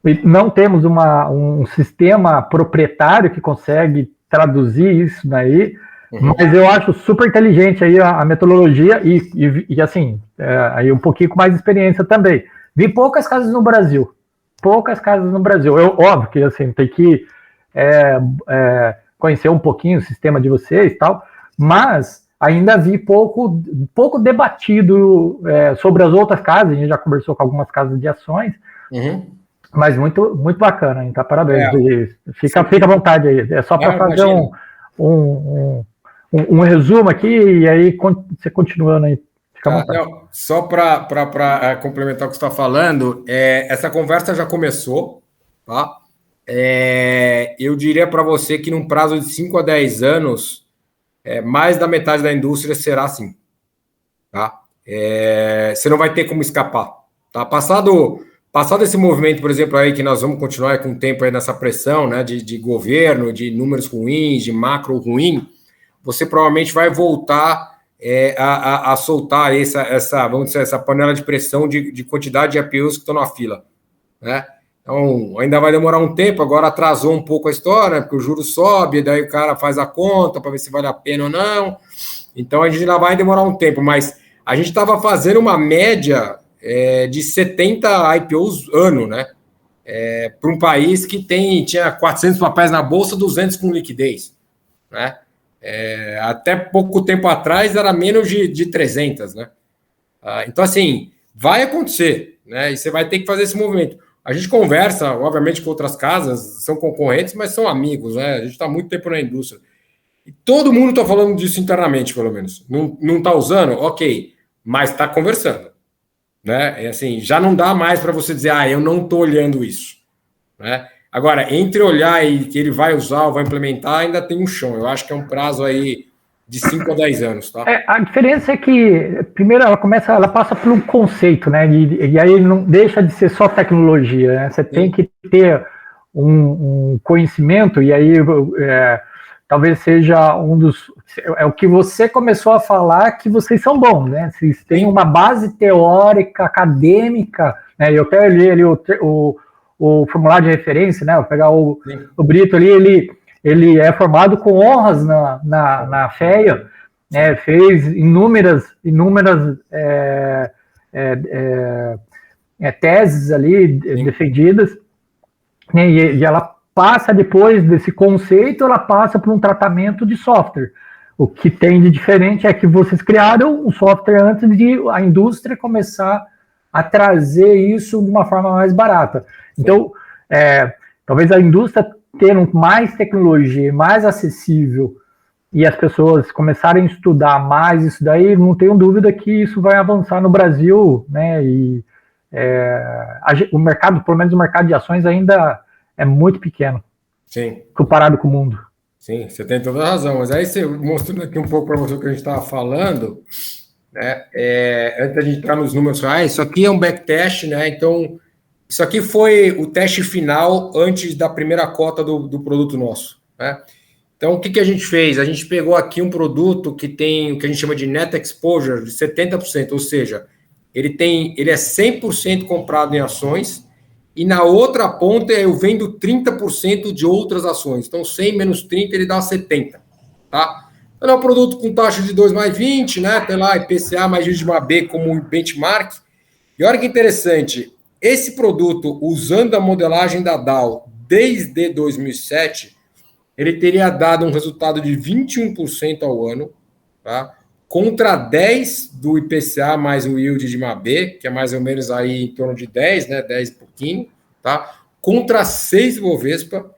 e não temos um sistema proprietário que consegue traduzir isso daí. Mas eu acho super inteligente aí a metodologia e assim, aí um pouquinho com mais experiência também. Vi poucas casas no Brasil. Óbvio que assim, tem que conhecer um pouquinho o sistema de vocês e tal, mas ainda vi pouco debatido sobre as outras casas. A gente já conversou com algumas casas de ações, mas muito, muito bacana, então parabéns. Fica à vontade aí. É só para fazer um resumo aqui e aí você continuando aí. Não, só para complementar o que você está falando, essa conversa já começou, tá? Eu diria para você que num prazo de 5 a 10 anos, mais da metade da indústria será assim, tá? Você não vai ter como escapar, tá? Passado esse movimento, por exemplo, aí que nós vamos continuar com o tempo aí nessa pressão, né, de governo, de números ruins, de macro ruim, você provavelmente vai voltar a soltar vamos dizer, essa panela de pressão de quantidade de IPOs que estão na fila, né? Então, ainda vai demorar um tempo, agora atrasou um pouco a história, porque o juro sobe, daí o cara faz a conta para ver se vale a pena ou não. Então, a gente ainda vai demorar um tempo, mas a gente estava fazendo uma média de 70 IPOs ano, né? Para um país que tinha 400 papéis na bolsa, 200 com liquidez, né? Até pouco tempo atrás era menos de 300, né? Então, assim, vai acontecer, né? E você vai ter que fazer esse movimento. A gente conversa, obviamente, com outras casas, são concorrentes, mas são amigos, né? A gente está há muito tempo na indústria. E todo mundo está falando disso internamente, pelo menos. Não está usando? Ok, mas está conversando, né? Assim, já não dá mais para você dizer, eu não estou olhando isso, né? Agora, entre olhar e que ele vai usar ou vai implementar, ainda tem um chão. Eu acho que é um prazo aí de 5 a 10 anos, tá? A diferença é que, primeiro, ela passa por um conceito, né? E aí não deixa de ser só tecnologia, né? Você tem que ter um conhecimento, e aí talvez seja um dos... É o que você começou a falar, que vocês são bons, né? Vocês têm uma base teórica, acadêmica, né? Eu até li ali o formulário de referência, né? Vou pegar o Brito ali, ele é formado com honras na FEA, né? Fez inúmeras teses ali defendidas, né? E ela passa, depois desse conceito, ela passa por um tratamento de software. O que tem de diferente é que vocês criaram um software antes de a indústria começar a trazer isso de uma forma mais barata. Então, talvez a indústria tendo mais tecnologia, mais acessível, e as pessoas começarem a estudar mais isso daí, não tenho dúvida que isso vai avançar no Brasil, né? E o mercado, pelo menos o mercado de ações, ainda é muito pequeno. Sim. Comparado com o mundo. Sim, você tem toda a razão. Mas aí, mostrando aqui um pouco para você o que a gente estava falando, né? Antes da gente entrar nos números reais, isso aqui é um backtest, né? Então, isso aqui foi o teste final antes da primeira cota do produto nosso, né? Então, o que a gente fez? A gente pegou aqui um produto que tem o que a gente chama de net exposure de 70%, ou seja, ele é 100% comprado em ações, e na outra ponta eu vendo 30% de outras ações. Então, 100 menos 30, ele dá 70, tá? Então, é um produto com taxa de 2 mais 20, né? Tem lá IPCA mais B como benchmark. E olha que interessante, esse produto, usando a modelagem da Dow desde 2007, ele teria dado um resultado de 21% ao ano, tá? Contra 10 do IPCA mais o yield de MAB, que é mais ou menos aí em torno de 10, né? 10 e pouquinho, tá? Contra 6 do Bovespa,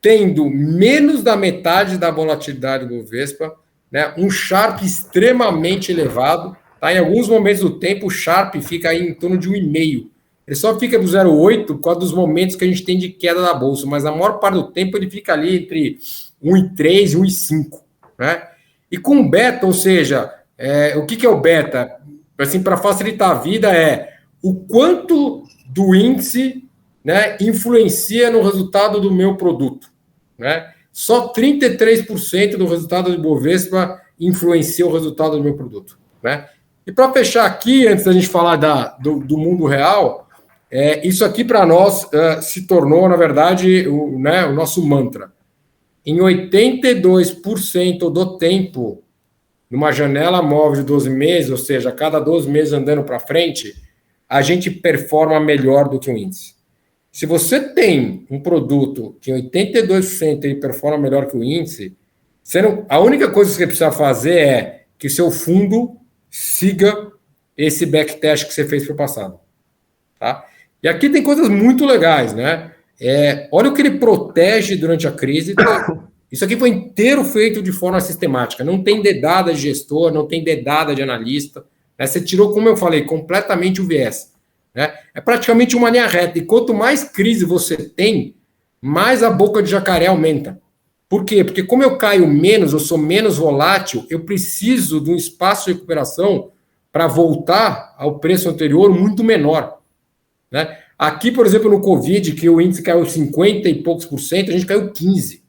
tendo menos da metade da volatilidade do Bovespa, né? Um Sharpe extremamente elevado, tá? Em alguns momentos do tempo, o Sharpe fica aí em torno de 1,5. Ele só fica do 0,8 por causa dos momentos que a gente tem de queda da bolsa, mas a maior parte do tempo ele fica ali entre 1,3 e 1,5, né? E com beta, ou seja, o que é o beta? Assim, para facilitar a vida, o quanto do índice, né, influencia no resultado do meu produto, né? Só 33% do resultado do Bovespa influencia o resultado do meu produto, né? E para fechar aqui, antes da gente falar do mundo real, isso aqui para nós se tornou, na verdade, o nosso mantra. Em 82% do tempo, numa janela móvel de 12 meses, ou seja, a cada 12 meses andando para frente, a gente performa melhor do que o índice. Se você tem um produto que em 82% ele performa melhor que o índice, a única coisa que você precisa fazer é que seu fundo siga esse backtest que você fez para o passado, tá? E aqui tem coisas muito legais, né? Olha o que ele protege durante a crise, tá? Isso aqui foi inteiro feito de forma sistemática. Não tem dedada de gestor, não tem dedada de analista. Né? Você tirou, como eu falei, completamente o viés. Né? É praticamente uma linha reta. E quanto mais crise você tem, mais a boca de jacaré aumenta. Por quê? Porque como eu caio menos, eu sou menos volátil, eu preciso de um espaço de recuperação para voltar ao preço anterior muito menor. Né? Aqui, por exemplo, no Covid, que o índice caiu 50 e poucos %, a gente caiu 15%.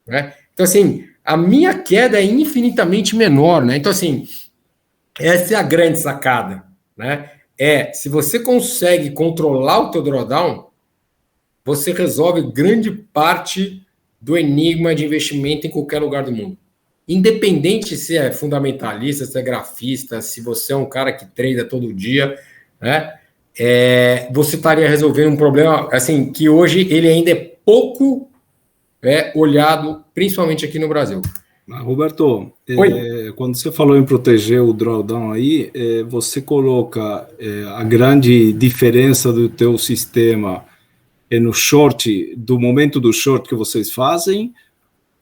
Né? Então, assim, a minha queda é infinitamente menor. Né? Então, assim, essa é a grande sacada. Né? Se você consegue controlar o teu drawdown, você resolve grande parte do enigma de investimento em qualquer lugar do mundo. Independente se é fundamentalista, se é grafista, se você é um cara que treina todo dia, né? Você estaria resolvendo um problema assim, que hoje ele ainda é pouco olhado, principalmente aqui no Brasil. Roberto, quando você falou em proteger o drawdown aí, você coloca a grande diferença do teu sistema no short, do momento do short que vocês fazem,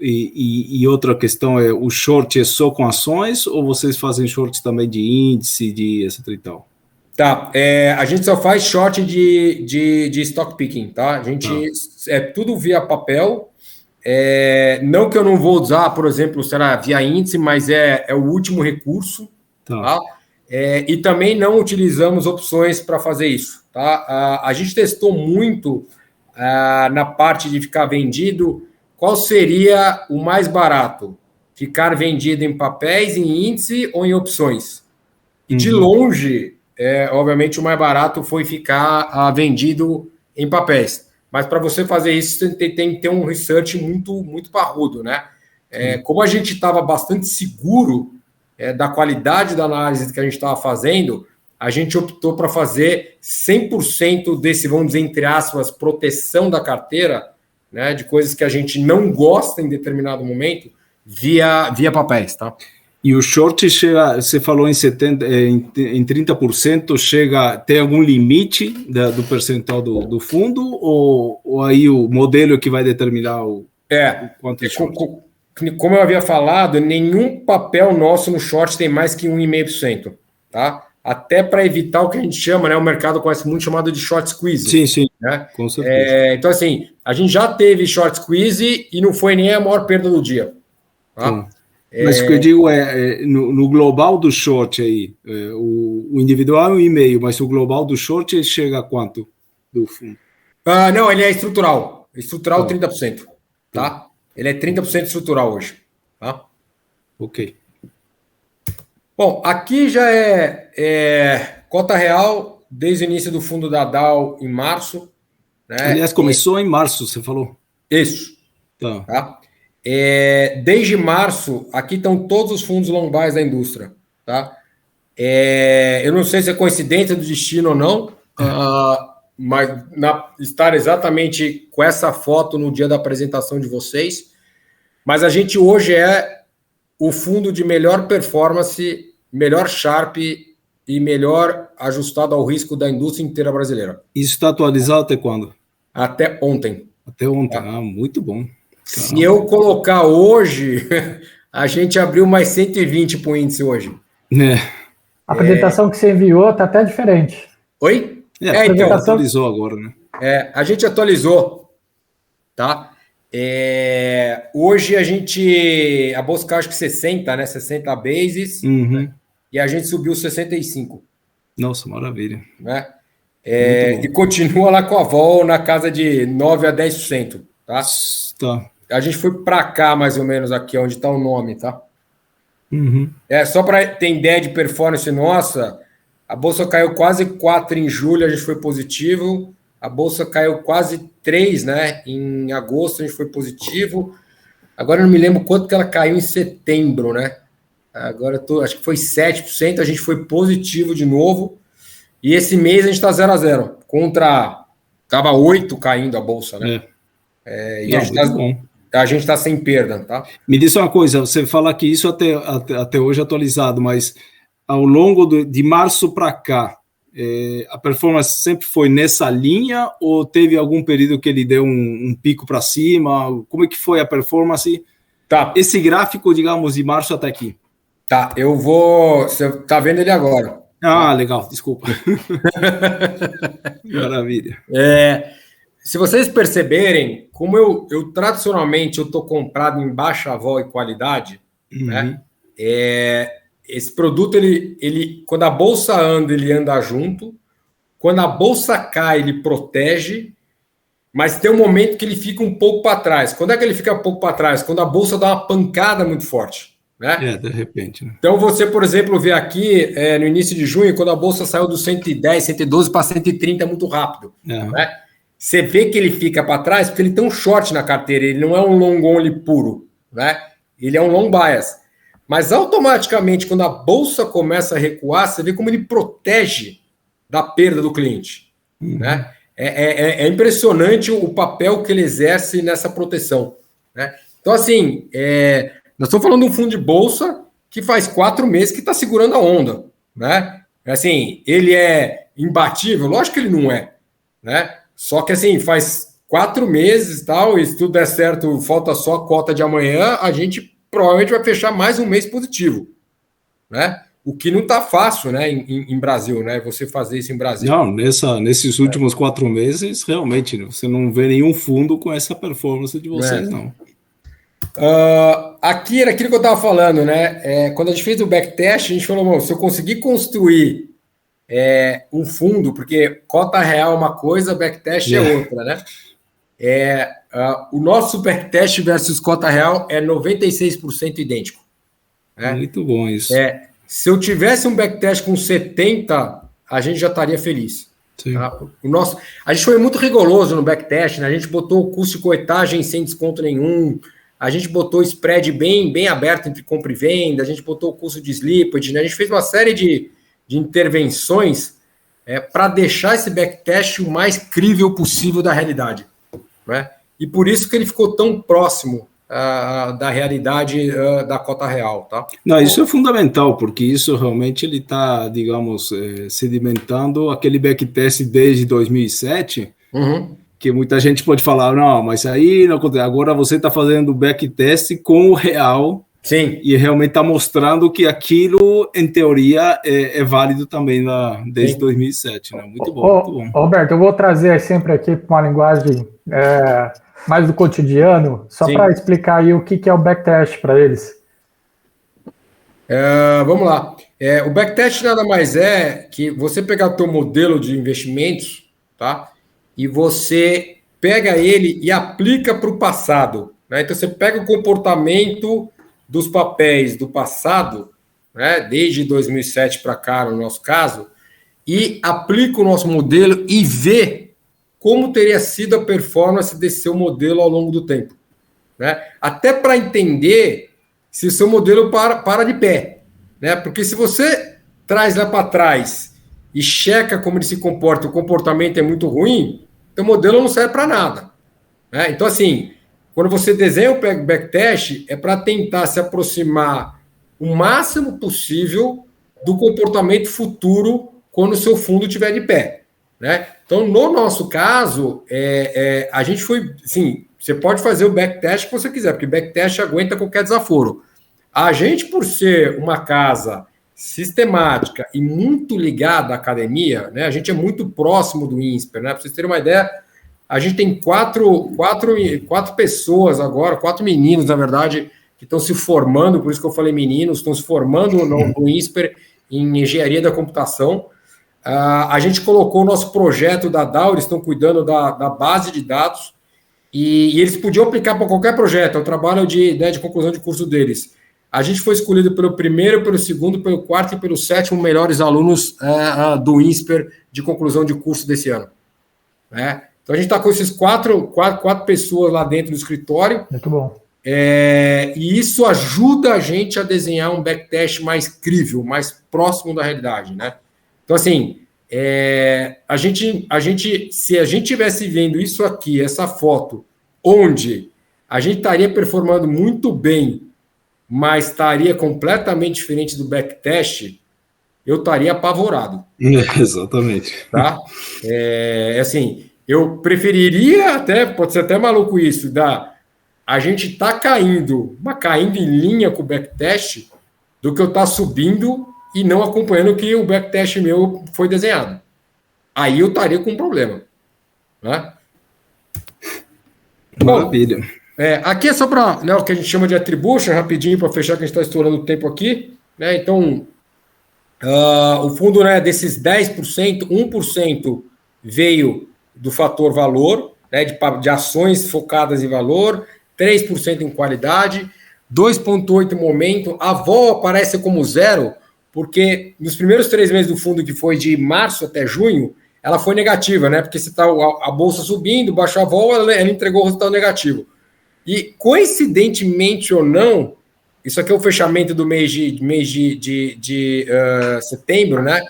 e outra questão o short é só com ações, ou vocês fazem short também de índice, de etc e tal? Tá, a gente só faz short de stock picking, tá? A gente é tudo via papel. Não que eu não vou usar, por exemplo, será via índice, mas é o último recurso, tá? E também não utilizamos opções para fazer isso, tá? A gente testou muito na parte de ficar vendido, qual seria o mais barato? Ficar vendido em papéis, em índice ou em opções? E de longe, obviamente, o mais barato foi ficar vendido em papéis. Mas para você fazer isso, você tem que ter um research muito, muito parrudo, né? Como a gente estava bastante seguro da qualidade da análise que a gente estava fazendo, a gente optou para fazer 100% desse, vamos dizer, entre aspas, proteção da carteira, né, de coisas que a gente não gosta em determinado momento, via papéis, tá? E o short chega, você falou em 30%, tem algum limite do percentual do fundo, ou aí o modelo que vai determinar o quanto de short? Como eu havia falado, nenhum papel nosso no short tem mais que 1,5%, tá? Até para evitar o que a gente chama, né? O mercado conhece muito chamado de short squeeze. Sim, né? Com certeza. Então, assim, a gente já teve short squeeze e não foi nem a maior perda do dia. Tá? Mas o que eu digo no global do short aí, o individual é 1,5%, mas o global do short chega a quanto do fundo? Não, ele é estrutural. Estrutural 30%. Tá? Ele é 30% estrutural hoje. Tá? Ok. Bom, aqui já é cota real desde o início do fundo da Dow em março. Né? Aliás, começou em março, você falou? Isso. Tá? Desde março, aqui estão todos os fundos long buys da indústria. Tá? Eu não sei se é coincidência do destino ou não, mas estar exatamente com essa foto no dia da apresentação de vocês. Mas a gente hoje é o fundo de melhor performance, melhor Sharp e melhor ajustado ao risco da indústria inteira brasileira. Isso está atualizado até quando? Até ontem. Até ontem, muito bom. Caramba. Se eu colocar hoje, a gente abriu mais 120 para o índice hoje. A apresentação que você enviou está até diferente. Oi? Então, atualizou agora, né? A gente atualizou, tá? Hoje a bolsa caiu acho que 60, né? 60 bases, né? E a gente subiu 65. Nossa, maravilha. Né? E continua lá com a vol na casa de 9 a 10%, tá? A gente foi para cá, mais ou menos, aqui onde está o nome, tá? Só para ter ideia de performance nossa, a bolsa caiu quase 4 em julho, a gente foi positivo. A bolsa caiu quase 3, né? Em agosto a gente foi positivo. Agora eu não me lembro quanto que ela caiu em setembro, né? Agora acho que foi 7%, a gente foi positivo de novo. E esse mês a gente está 0 a 0. Estava 8 caindo a bolsa, né? E a gente está sem perda, tá? Me diz uma coisa, você fala que isso até hoje é atualizado, mas ao longo de março para cá, a performance sempre foi nessa linha ou teve algum período que ele deu um pico para cima? Como é que foi a performance? Tá. Esse gráfico, digamos, de março até aqui. Tá, eu vou... Você tá vendo ele agora. Ah, legal, desculpa. Maravilha. Se vocês perceberem, como eu tradicionalmente eu estou comprado em baixa vol e qualidade, né? Esse produto, ele, quando a bolsa anda, ele anda junto. Quando a bolsa cai, ele protege. Mas tem um momento que ele fica um pouco para trás. Quando é que ele fica um pouco para trás? Quando a bolsa dá uma pancada muito forte, né? De repente. Né? Então, você, por exemplo, vê aqui no início de junho, quando a bolsa saiu do 110, 112 para 130 muito rápido, né? Você vê que ele fica para trás porque ele tem um short na carteira, ele não é um long only puro, né? Ele é um long bias. Mas automaticamente, quando a bolsa começa a recuar, você vê como ele protege da perda do cliente, né? É impressionante o papel que ele exerce nessa proteção, né? Então, assim, nós estamos falando de um fundo de bolsa que faz 4 meses que está segurando a onda, né? Assim, ele é imbatível? Lógico que ele não é, né? Só que, assim, faz 4 meses e tal, e se tudo der certo, falta só a cota de amanhã, a gente provavelmente vai fechar mais um mês positivo, né? O que não está fácil, né, em Brasil, né? Você fazer isso em Brasil. Não, nesses últimos 4 meses, realmente, você não vê nenhum fundo com essa performance de vocês, não. Aqui era aquilo que eu estava falando, né? Quando a gente fez o backtest, a gente falou, bom, se eu conseguir construir um fundo, porque cota real é uma coisa, backtest é outra, né? O nosso backtest versus cota real é 96% idêntico. Né? Muito bom isso. Se eu tivesse um backtest com 70, a gente já estaria feliz. Tá? A gente foi muito rigoroso no backtest, né? A gente botou o custo de corretagem sem desconto nenhum, a gente botou spread bem aberto entre compra e venda, a gente botou o custo de slippage, né? A gente fez uma série de intervenções para deixar esse backtest o mais crível possível da realidade, né? E por isso que ele ficou tão próximo da realidade da cota real, tá? Não, isso é fundamental, porque isso realmente ele está, digamos, sedimentando aquele backtest desde 2007, que muita gente pode falar, não, mas aí agora você está fazendo o backtest com o real. Sim. E realmente está mostrando que aquilo, em teoria, é válido também desde 2007, né? Muito bom, muito bom. Roberto, eu vou trazer sempre aqui para uma linguagem mais do cotidiano, só para explicar aí o que é o backtest para eles. Vamos lá. O backtest nada mais é que você pegar o teu modelo de investimentos, tá? E você pega ele e aplica para o passado, né? Então, você pega o comportamento dos papéis do passado, né, desde 2007 para cá, no nosso caso, e aplica o nosso modelo e vê como teria sido a performance desse seu modelo ao longo do tempo, né? Até para entender se o seu modelo para de pé, né? Porque se você traz lá para trás e checa como ele se comporta, o comportamento é muito ruim, então o modelo não serve para nada, né? Então, assim, quando você desenha o backtest, é para tentar se aproximar o máximo possível do comportamento futuro quando o seu fundo estiver de pé, né? Então, no nosso caso, a gente foi... Sim, você pode fazer o backtest que você quiser, porque backtest aguenta qualquer desaforo. A gente, por ser uma casa sistemática e muito ligada à academia, né? A gente é muito próximo do INSPER, né? Para vocês terem uma ideia, a gente tem quatro pessoas agora, 4 meninos, na verdade, que estão se formando, por isso que eu falei meninos, estão se formando no INSPER em engenharia da computação. A gente colocou o nosso projeto da DAO, eles estão cuidando da base de dados, e eles podiam aplicar para qualquer projeto, é o trabalho de conclusão de curso deles. A gente foi escolhido pelo primeiro, pelo segundo, pelo quarto e pelo 7º melhores alunos do INSPER de conclusão de curso desse ano. Né? Então, a gente está com esses quatro pessoas lá dentro do escritório. Muito bom. E isso ajuda a gente a desenhar um backtest mais crível, mais próximo da realidade, né? Então, assim, se a gente tivesse vendo isso aqui, essa foto, onde a gente estaria performando muito bem, mas estaria completamente diferente do backtest, eu estaria apavorado. Exatamente. Tá? Assim, eu preferiria, até, pode ser até maluco isso, a gente tá caindo em linha com o backtest, do que eu estar subindo e não acompanhando o que o backtest meu foi desenhado. Aí eu estaria com um problema. Né? Maravilha. Bom, aqui é só para o que a gente chama de attribution, rapidinho, para fechar, que a gente está estourando o tempo aqui. Né? Então, o fundo, né, desses 10%, 1% veio do fator valor, né, de ações focadas em valor, 3% em qualidade, 2,8% em momento. A vol aparece como zero, porque nos primeiros 3 meses do fundo, que foi de março até junho, ela foi negativa, né? Porque se está a bolsa subindo, baixou a vol, ela entregou o resultado negativo. E, coincidentemente ou não, isso aqui é o fechamento do mês de setembro, né?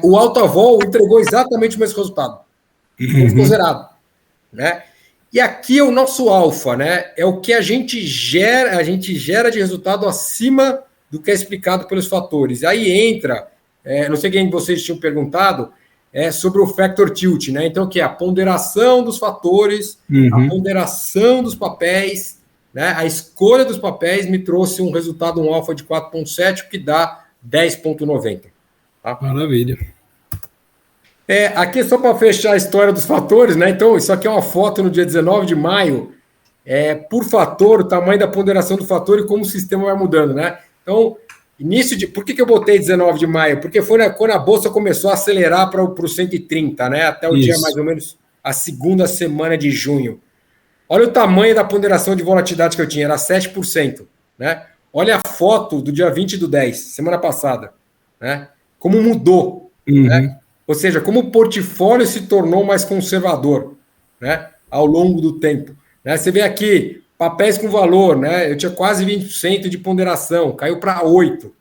O alta vol entregou exatamente o mesmo resultado. Ficou zerado. Né? E aqui é o nosso alfa, né? É o que a gente gera de resultado acima do que é explicado pelos fatores. Aí entra, não sei quem vocês tinham perguntado, sobre o factor tilt, né? Então, que é a ponderação dos fatores, a ponderação dos papéis, né? A escolha dos papéis me trouxe um resultado, um alfa de 4,7, que dá 10,90. Tá? Maravilha. Aqui é só para fechar a história dos fatores, né? Então, isso aqui é uma foto no dia 19 de maio, por fator, o tamanho da ponderação do fator e como o sistema vai mudando, né? Então, por que eu botei 19 de maio? Porque foi quando a bolsa começou a acelerar para o 130, né? Até o dia mais ou menos, a segunda semana de junho. Olha o tamanho da ponderação de volatilidade que eu tinha, era 7%. Né? Olha a foto do dia 20/10, semana passada. Né? Como mudou. Né? Ou seja, como o portfólio se tornou mais conservador, né? Ao longo do tempo. Né? Você vê aqui, papéis com valor, né? Eu tinha quase 20% de ponderação, caiu para 8%.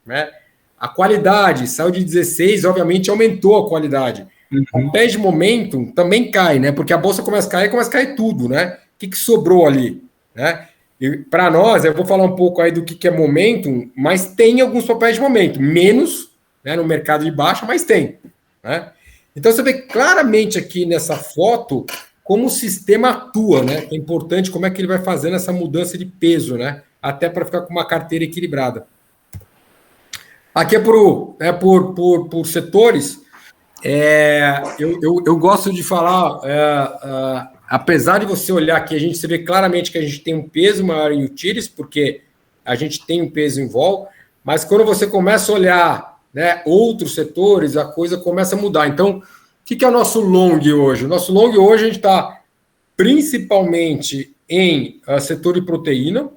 Né? A qualidade saiu de 16%, obviamente aumentou a qualidade. Papéis de momentum também cai, né? Porque a bolsa começa a cair tudo, né? O que sobrou ali? Né? E para nós, eu vou falar um pouco aí do que é momentum, mas tem alguns papéis de momentum, menos, né, no mercado de baixa, mas tem. Né? Então você vê claramente aqui nessa foto como o sistema atua, né? É importante como é que ele vai fazendo essa mudança de peso, né? Até para ficar com uma carteira equilibrada. Aqui é por setores. Eu gosto de falar, apesar de você olhar aqui, você vê claramente que a gente tem um peso maior em utilities, porque a gente tem um peso em vol, mas quando você começa a olhar, né, outros setores, a coisa começa a mudar. Então, o que é o nosso long hoje? O nosso long hoje a gente está principalmente em setor de proteína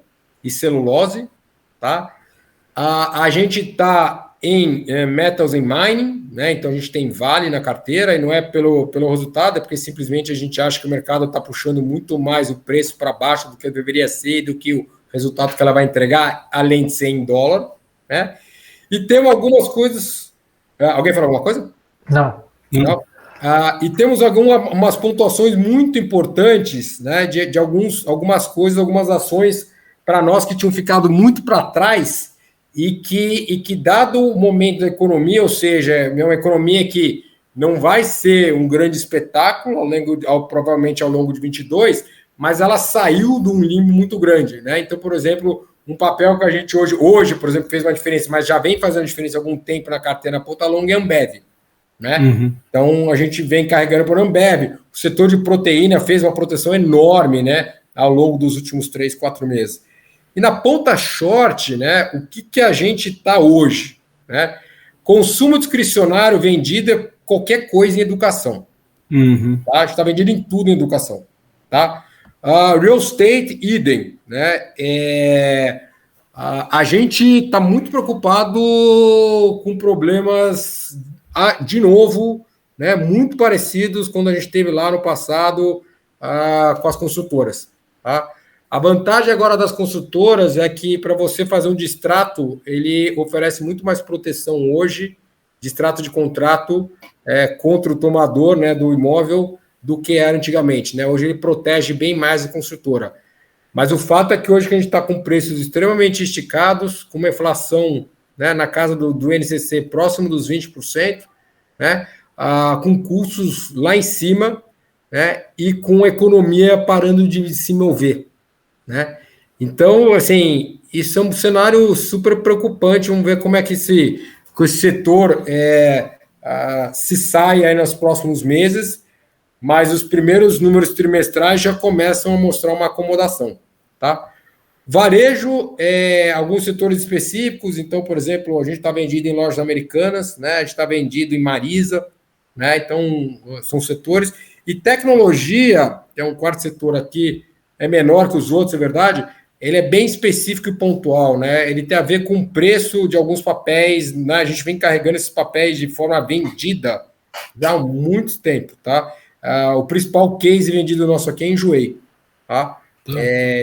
e celulose, tá? A gente está em metals and mining, né? Então a gente tem Vale na carteira, e não é pelo resultado, é porque simplesmente a gente acha que o mercado está puxando muito mais o preço para baixo do que deveria ser, do que o resultado que ela vai entregar, além de ser em dólar, né? E temos algumas coisas. Alguém falou alguma coisa? Não. E temos algumas pontuações muito importantes, né, de algumas coisas, algumas ações para nós que tinham ficado muito para trás e que, dado o momento da economia, ou seja, é uma economia que não vai ser um grande espetáculo, provavelmente ao longo de 22, mas ela saiu de um limbo muito grande. Né? Então, por exemplo, um papel que a gente hoje, por exemplo, fez uma diferença, mas já vem fazendo diferença há algum tempo na carteira ponta longa, é Ambev. Né? Então, a gente vem carregando por Ambev. O setor de proteína fez uma proteção enorme, né, ao longo dos últimos 3, 4 meses. E na ponta short, né, o que a gente está hoje? Né? Consumo discricionário vendido qualquer coisa em educação. Tá? A gente está vendido em tudo em educação. Tá? Real estate, idem. Né? A gente está muito preocupado com problemas, de novo, né, muito parecidos quando a gente teve lá no passado com as construtoras. Tá? A vantagem agora das construtoras é que, para você fazer um distrato, ele oferece muito mais proteção hoje, distrato de contrato, contra o tomador, né, do imóvel, do que era antigamente. Né? Hoje ele protege bem mais a construtora. Mas o fato é que hoje que a gente está com preços extremamente esticados, com uma inflação né, na casa do NCC, próximo dos 20%, né, com custos lá em cima, né, e com a economia parando de se mover, né? Então, assim, isso é um cenário super preocupante. Vamos ver como é que esse setor se sai aí nos próximos meses, mas os primeiros números trimestrais já começam a mostrar uma acomodação, tá? Varejo, alguns setores específicos, então, por exemplo, a gente está vendido em lojas americanas, né? A gente está vendido em Marisa, né? Então, são setores. E tecnologia, que é um quarto setor aqui, é menor que os outros, é verdade, ele é bem específico e pontual, né? Ele tem a ver com o preço de alguns papéis, né? A gente vem carregando esses papéis de forma vendida já há muito tempo, tá? O principal case vendido nosso aqui é Enjoei, tá?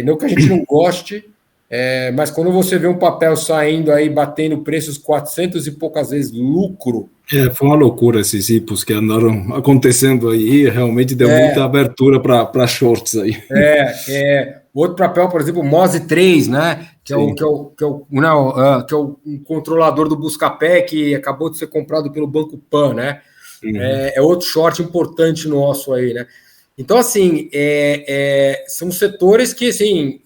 Não que a gente não goste, mas quando você vê um papel saindo aí, batendo preços 400 e poucas vezes lucro. Foi uma loucura esses IPOs que andaram acontecendo aí, realmente deu muita abertura para shorts aí. Outro papel, por exemplo, o MOSE 3, né? Que é o controlador do Buscapé, que acabou de ser comprado pelo Banco Pan, né? Uhum. É outro short importante nosso aí, né? Então, assim, são setores que, assim,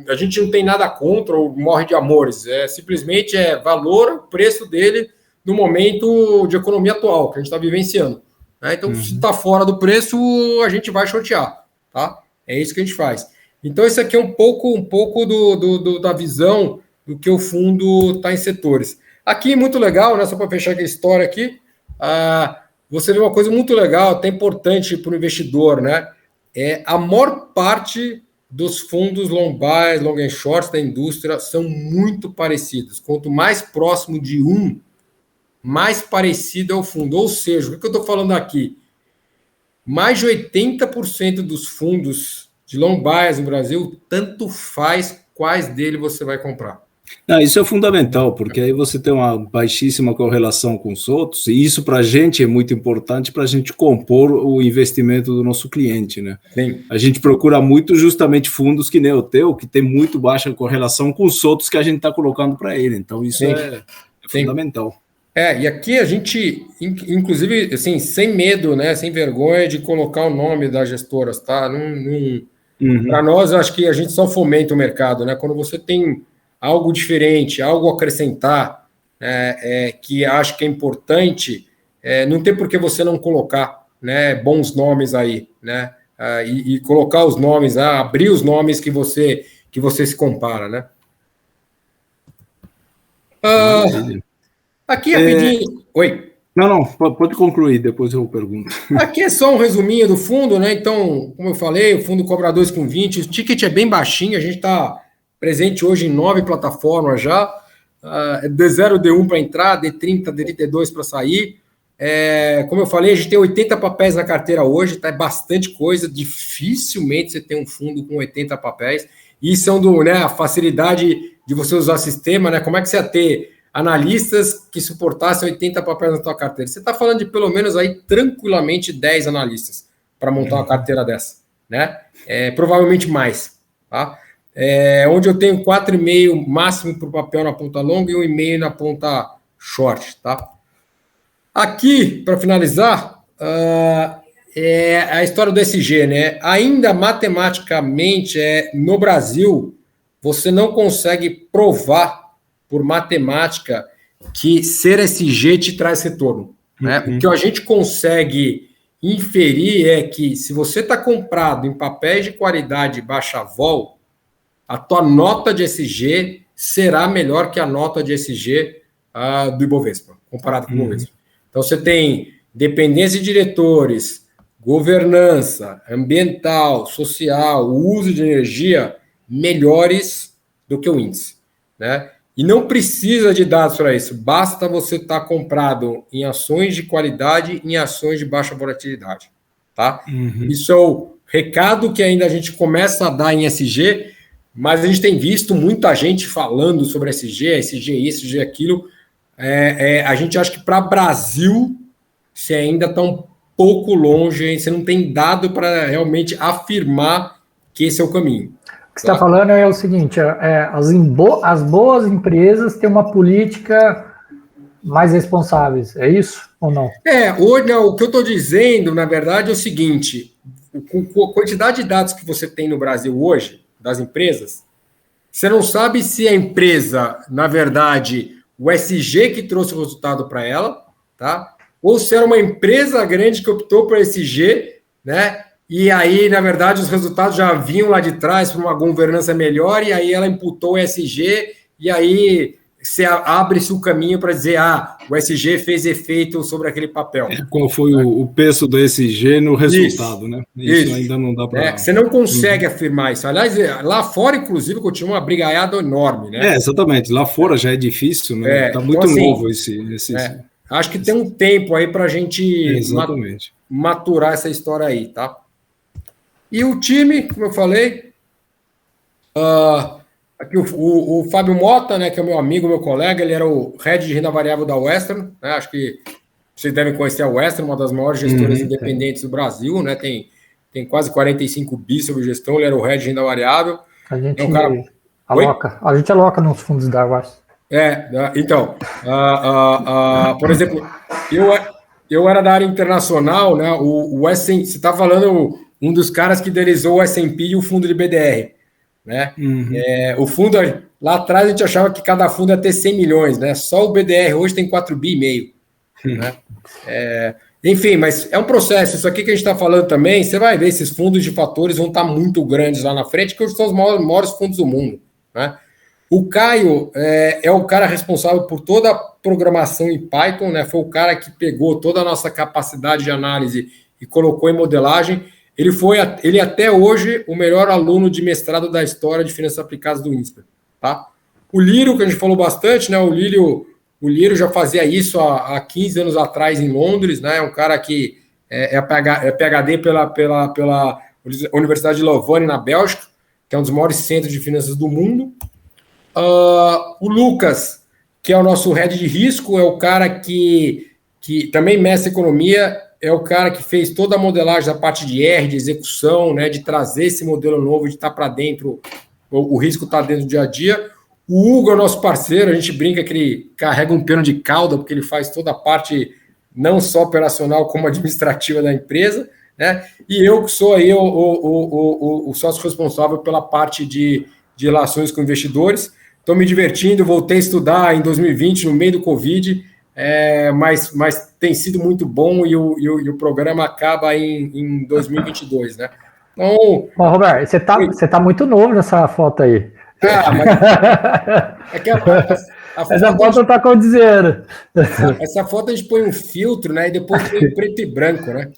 a gente não tem nada contra ou morre de amores. Simplesmente valor, o preço dele no momento de economia atual que a gente está vivenciando, né? Então, se está fora do preço, a gente vai shortear, tá? É isso que a gente faz. Então, isso aqui é um pouco da visão do que o fundo está em setores. Aqui, muito legal, né? Só para fechar aqui a história aqui, você vê uma coisa muito legal, até importante para o investidor, né? A maior parte dos fundos long buy, long and short da indústria são muito parecidos. Quanto mais próximo de mais parecido é o fundo. Ou seja, o que eu estou falando aqui? Mais de 80% dos fundos de long buys no Brasil, tanto faz quais dele você vai comprar. Isso é fundamental, porque aí você tem uma baixíssima correlação com os outros, e isso para a gente é muito importante para a gente compor o investimento do nosso cliente, né? Sim. A gente procura muito justamente fundos que nem o teu, que tem muito baixa correlação com os outros que a gente está colocando para ele. Então isso é fundamental. E aqui a gente, inclusive, assim, sem medo, né, sem vergonha de colocar o nome das gestoras, tá? Para nós, eu acho que a gente só fomenta o mercado, né? Quando você tem algo diferente, algo a acrescentar, que acho que é importante, não tem por que você não colocar, né, bons nomes aí, né? E colocar os nomes, abrir os nomes que você se compara, né? Aqui, rapidinho. Oi. Não, pode concluir, depois eu pergunto. Aqui é só um resuminho do fundo, né? Então, como eu falei, o fundo cobra 2,20, o ticket é bem baixinho, a gente está presente hoje em 9 plataformas já, D0, D1 para entrar, D30, D32 para sair. Como eu falei, a gente tem 80 papéis na carteira hoje, tá? É bastante coisa, dificilmente você tem um fundo com 80 papéis. E são a facilidade de você usar o sistema, né? Como é que você ia ter analistas que suportassem 80 papéis na sua carteira? Você está falando de pelo menos aí tranquilamente 10 analistas para montar uma carteira dessa, né? Provavelmente mais, tá? Onde eu tenho 4,5 máximo para o papel na ponta longa e 1,5 na ponta short, tá? Aqui, para finalizar, a história do SG, né? Ainda matematicamente, no Brasil, você não consegue provar por matemática que ser SG te traz retorno, né? O que a gente consegue inferir é que se você está comprado em papéis de qualidade baixa vol, a tua nota de SG será melhor que a nota de SG do Ibovespa, comparado com o Ibovespa. Então, você tem dependência de diretores, governança, ambiental, social, uso de energia melhores do que o índice, né? E não precisa de dados para isso, basta você estar comprado em ações de qualidade, em ações de baixa volatilidade, tá? Isso é o recado que ainda a gente começa a dar em SG, mas a gente tem visto muita gente falando sobre SG isso, SG aquilo. A gente acha que para Brasil você ainda está um pouco longe, você não tem dado para realmente afirmar que esse é o caminho. que você está falando é o seguinte, as boas empresas têm uma política mais responsáveis, é isso ou não? Hoje, não, o que eu estou dizendo, na verdade, é o seguinte, com a quantidade de dados que você tem no Brasil hoje, das empresas, você não sabe se a empresa, na verdade, o SG que trouxe o resultado para ela, tá? Ou se era uma empresa grande que optou por SG, né? E aí, na verdade, os resultados já vinham lá de trás para uma governança melhor, e aí ela imputou o SG, e aí abre-se o caminho para dizer, o SG fez efeito sobre aquele papel. Qual foi o peso do SG no resultado, né? Isso ainda não dá para... Você não consegue afirmar isso. Aliás, lá fora, inclusive, continua uma brigaiada enorme, né? Exatamente. Lá fora já é difícil, né? Está muito então, novo esse... Acho que tem um tempo aí para a gente maturar essa história aí, tá? E o time, como eu falei, aqui o Fábio Mota, né, que é meu amigo, meu colega, ele era o head de renda variável da Western, né, acho que vocês devem conhecer a Western, uma das maiores gestoras independentes do Brasil, né, tem quase 45 bi sobre gestão, ele era o head de renda variável. A gente aloca nos fundos da Western. Então, por exemplo, eu era da área internacional, né, o S&P, você está falando um dos caras que idealizou o S&P e o fundo de BDR, né? O fundo, lá atrás a gente achava que cada fundo ia ter 100 milhões, né? Só o BDR hoje tem 4,5 bi, né? Enfim, mas é um processo. Isso aqui que a gente está falando também, você vai ver, esses fundos de fatores vão estar muito grandes lá na frente, que são os maiores fundos do mundo, né? O Caio é o cara responsável por toda a programação em Python, né? Foi o cara que pegou toda a nossa capacidade de análise e colocou em modelagem. Ele até hoje o melhor aluno de mestrado da história de finanças aplicadas do INSPER, tá? O Lírio, que a gente falou bastante, né? O Lírio já fazia isso há 15 anos atrás em Londres, né? É um cara que é PhD pela Universidade de Louvain, na Bélgica, que é um dos maiores centros de finanças do mundo. O Lucas, que é o nosso head de risco, é o cara que também mestre economia, é o cara que fez toda a modelagem da parte de R, de execução, né, de trazer esse modelo novo, de estar para dentro, o risco está dentro do dia a dia. O Hugo é o nosso parceiro, a gente brinca que ele carrega um pano de cauda, porque ele faz toda a parte não só operacional, como administrativa da empresa, né? E eu que sou aí o sócio responsável pela parte de relações com investidores. Estou me divertindo, voltei a estudar em 2020, no meio do Covid, mas tem sido muito bom e o programa acaba em 2022, né? Então, bom, Roberto, você tá muito novo nessa foto aí. Mas essa foto não tá condizendo. Essa foto a gente põe um filtro, né? E depois põe preto e branco, né?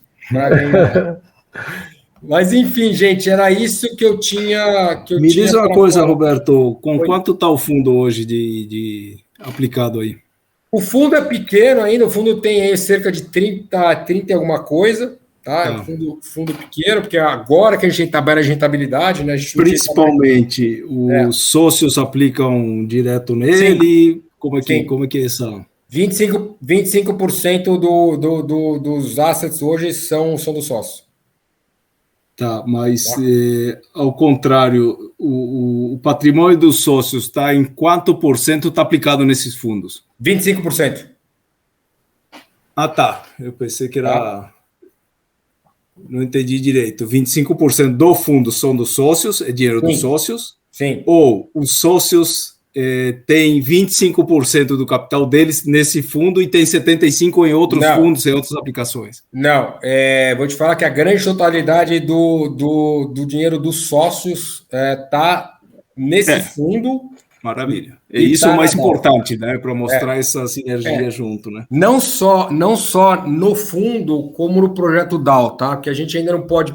Mas enfim, gente, era isso que eu tinha. Me diz uma coisa, Roberto, com quanto está o fundo hoje de aplicado aí? O fundo é pequeno ainda, o fundo tem aí cerca de 30 e alguma coisa, tá? É um fundo pequeno, porque agora que a gente trabalha a rentabilidade, né? Principalmente, os sócios aplicam direto nele. Sim. Como é que é essa? 25% dos assets hoje são do sócio. Tá, mas ao contrário, o patrimônio dos sócios está em quanto por cento está aplicado nesses fundos? 25%. Ah, tá. Eu pensei que era... Não entendi direito. 25% do fundo são dos sócios, é dinheiro dos sócios? Sim. Ou os sócios têm 25% do capital deles nesse fundo e tem 75% em outros fundos, em outras aplicações? Não, vou te falar que a grande totalidade do dinheiro dos sócios está nesse fundo. Maravilha. É isso o mais importante, né? Para mostrar essa sinergia junto, né? Não só no fundo, como no projeto DAO, tá? Porque a gente ainda não pode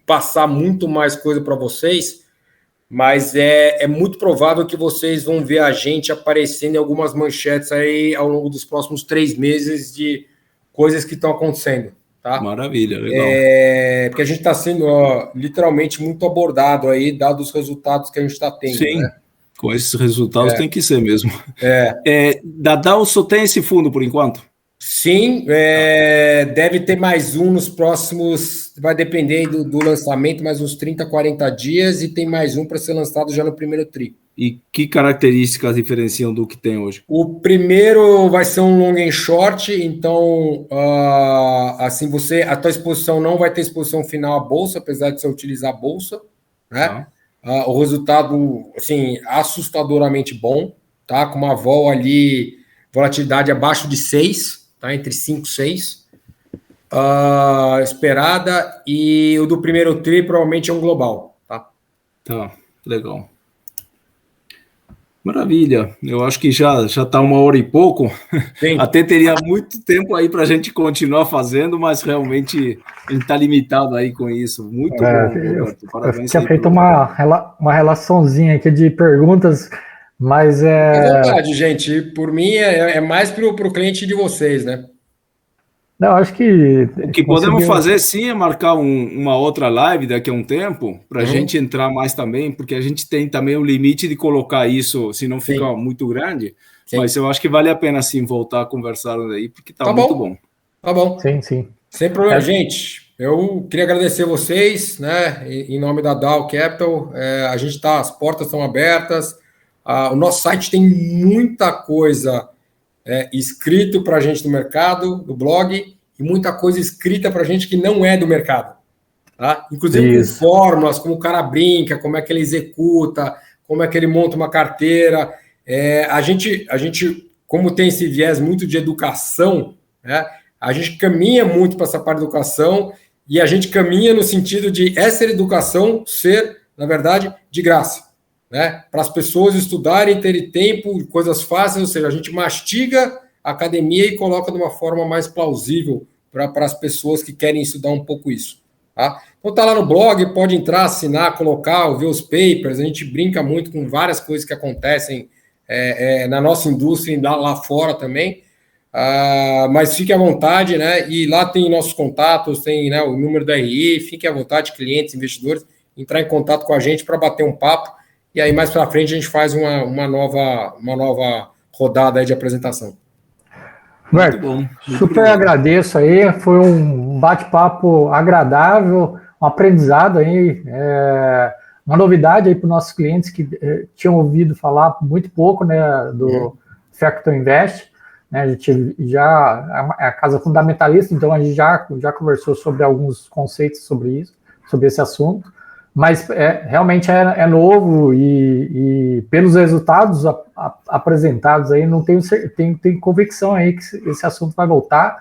passar muito mais coisa para vocês, mas é muito provável que vocês vão ver a gente aparecendo em algumas manchetes aí ao longo dos próximos 3 meses de coisas que estão acontecendo, tá? Maravilha, legal. Porque a gente está sendo literalmente muito abordado aí, dados os resultados que a gente está tendo. Sim, né? Com esses resultados tem que ser mesmo. Da DAO só tem esse fundo por enquanto? Sim, deve ter mais um nos próximos, vai depender do lançamento, mais uns 30, 40 dias, e tem mais um para ser lançado já no primeiro tri. E que características diferenciam do que tem hoje? O primeiro vai ser um long and short, então, assim, a tua exposição não vai ter exposição final à bolsa, apesar de você utilizar a bolsa, né? O resultado, assim, assustadoramente bom, tá? Com uma vol ali, volatilidade abaixo de 6, tá? Entre 5 e 6, esperada, e o do primeiro tri provavelmente é um global, tá? Tá, legal. Maravilha, eu acho que já está 1h e pouco. Sim. Até teria muito tempo aí para a gente continuar fazendo, mas realmente a gente está limitado aí com isso. Muito bom, Roberto. Parabéns. Eu tinha feito uma relaçãozinha aqui de perguntas, mas é verdade, gente. Por mim é mais para o cliente de vocês, né? Não, acho que... O que podemos fazer, sim, é marcar uma outra live daqui a um tempo, para a gente entrar mais também, porque a gente tem também o limite de colocar isso, se não ficar muito grande, mas eu acho que vale a pena, sim, voltar a conversar aí, porque tá muito bom. Tá bom. Sim. Sem problema. Gente, eu queria agradecer vocês, né, em nome da Dow Capital. A gente as portas estão abertas, o nosso site tem muita coisa escrito para a gente do mercado, do blog, e muita coisa escrita para a gente que não é do mercado. Tá? Inclusive com fórmulas, como o cara brinca, como é que ele executa, como é que ele monta uma carteira. A gente, como tem esse viés muito de educação, né, a gente caminha muito para essa parte de educação, e a gente caminha no sentido de essa educação ser, na verdade, de graça. Né, para as pessoas estudarem, terem tempo, coisas fáceis, ou seja, a gente mastiga a academia e coloca de uma forma mais plausível para as pessoas que querem estudar um pouco isso. Tá? Então tá lá no blog, pode entrar, assinar, colocar, ver os papers, a gente brinca muito com várias coisas que acontecem na nossa indústria e lá fora também, mas fique à vontade, né? E lá tem nossos contatos, tem, né, o número da RI, fique à vontade, clientes, investidores, entrar em contato com a gente para bater um papo. E aí, mais para frente, a gente faz uma nova rodada aí de apresentação. Muito bom. Super agradeço aí. Foi um bate-papo agradável, um aprendizado aí. Uma novidade aí para os nossos clientes que tinham ouvido falar muito pouco, né, do Factor Invest. Né, a gente já é a casa fundamentalista, então a gente já conversou sobre alguns conceitos sobre isso, sobre esse assunto. Mas realmente é novo e pelos resultados apresentados aí, não tenho convicção aí que esse assunto vai voltar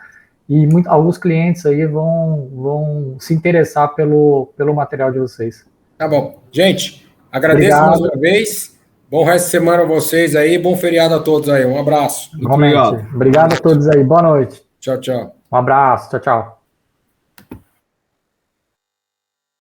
e alguns clientes aí vão se interessar pelo material de vocês. Tá bom. Gente, agradeço mais uma vez. Bom resto de semana a vocês aí. Bom feriado a todos aí. Um abraço. Muito obrigado. Obrigado a todos aí. Boa noite. Tchau, tchau. Um abraço. Tchau, tchau.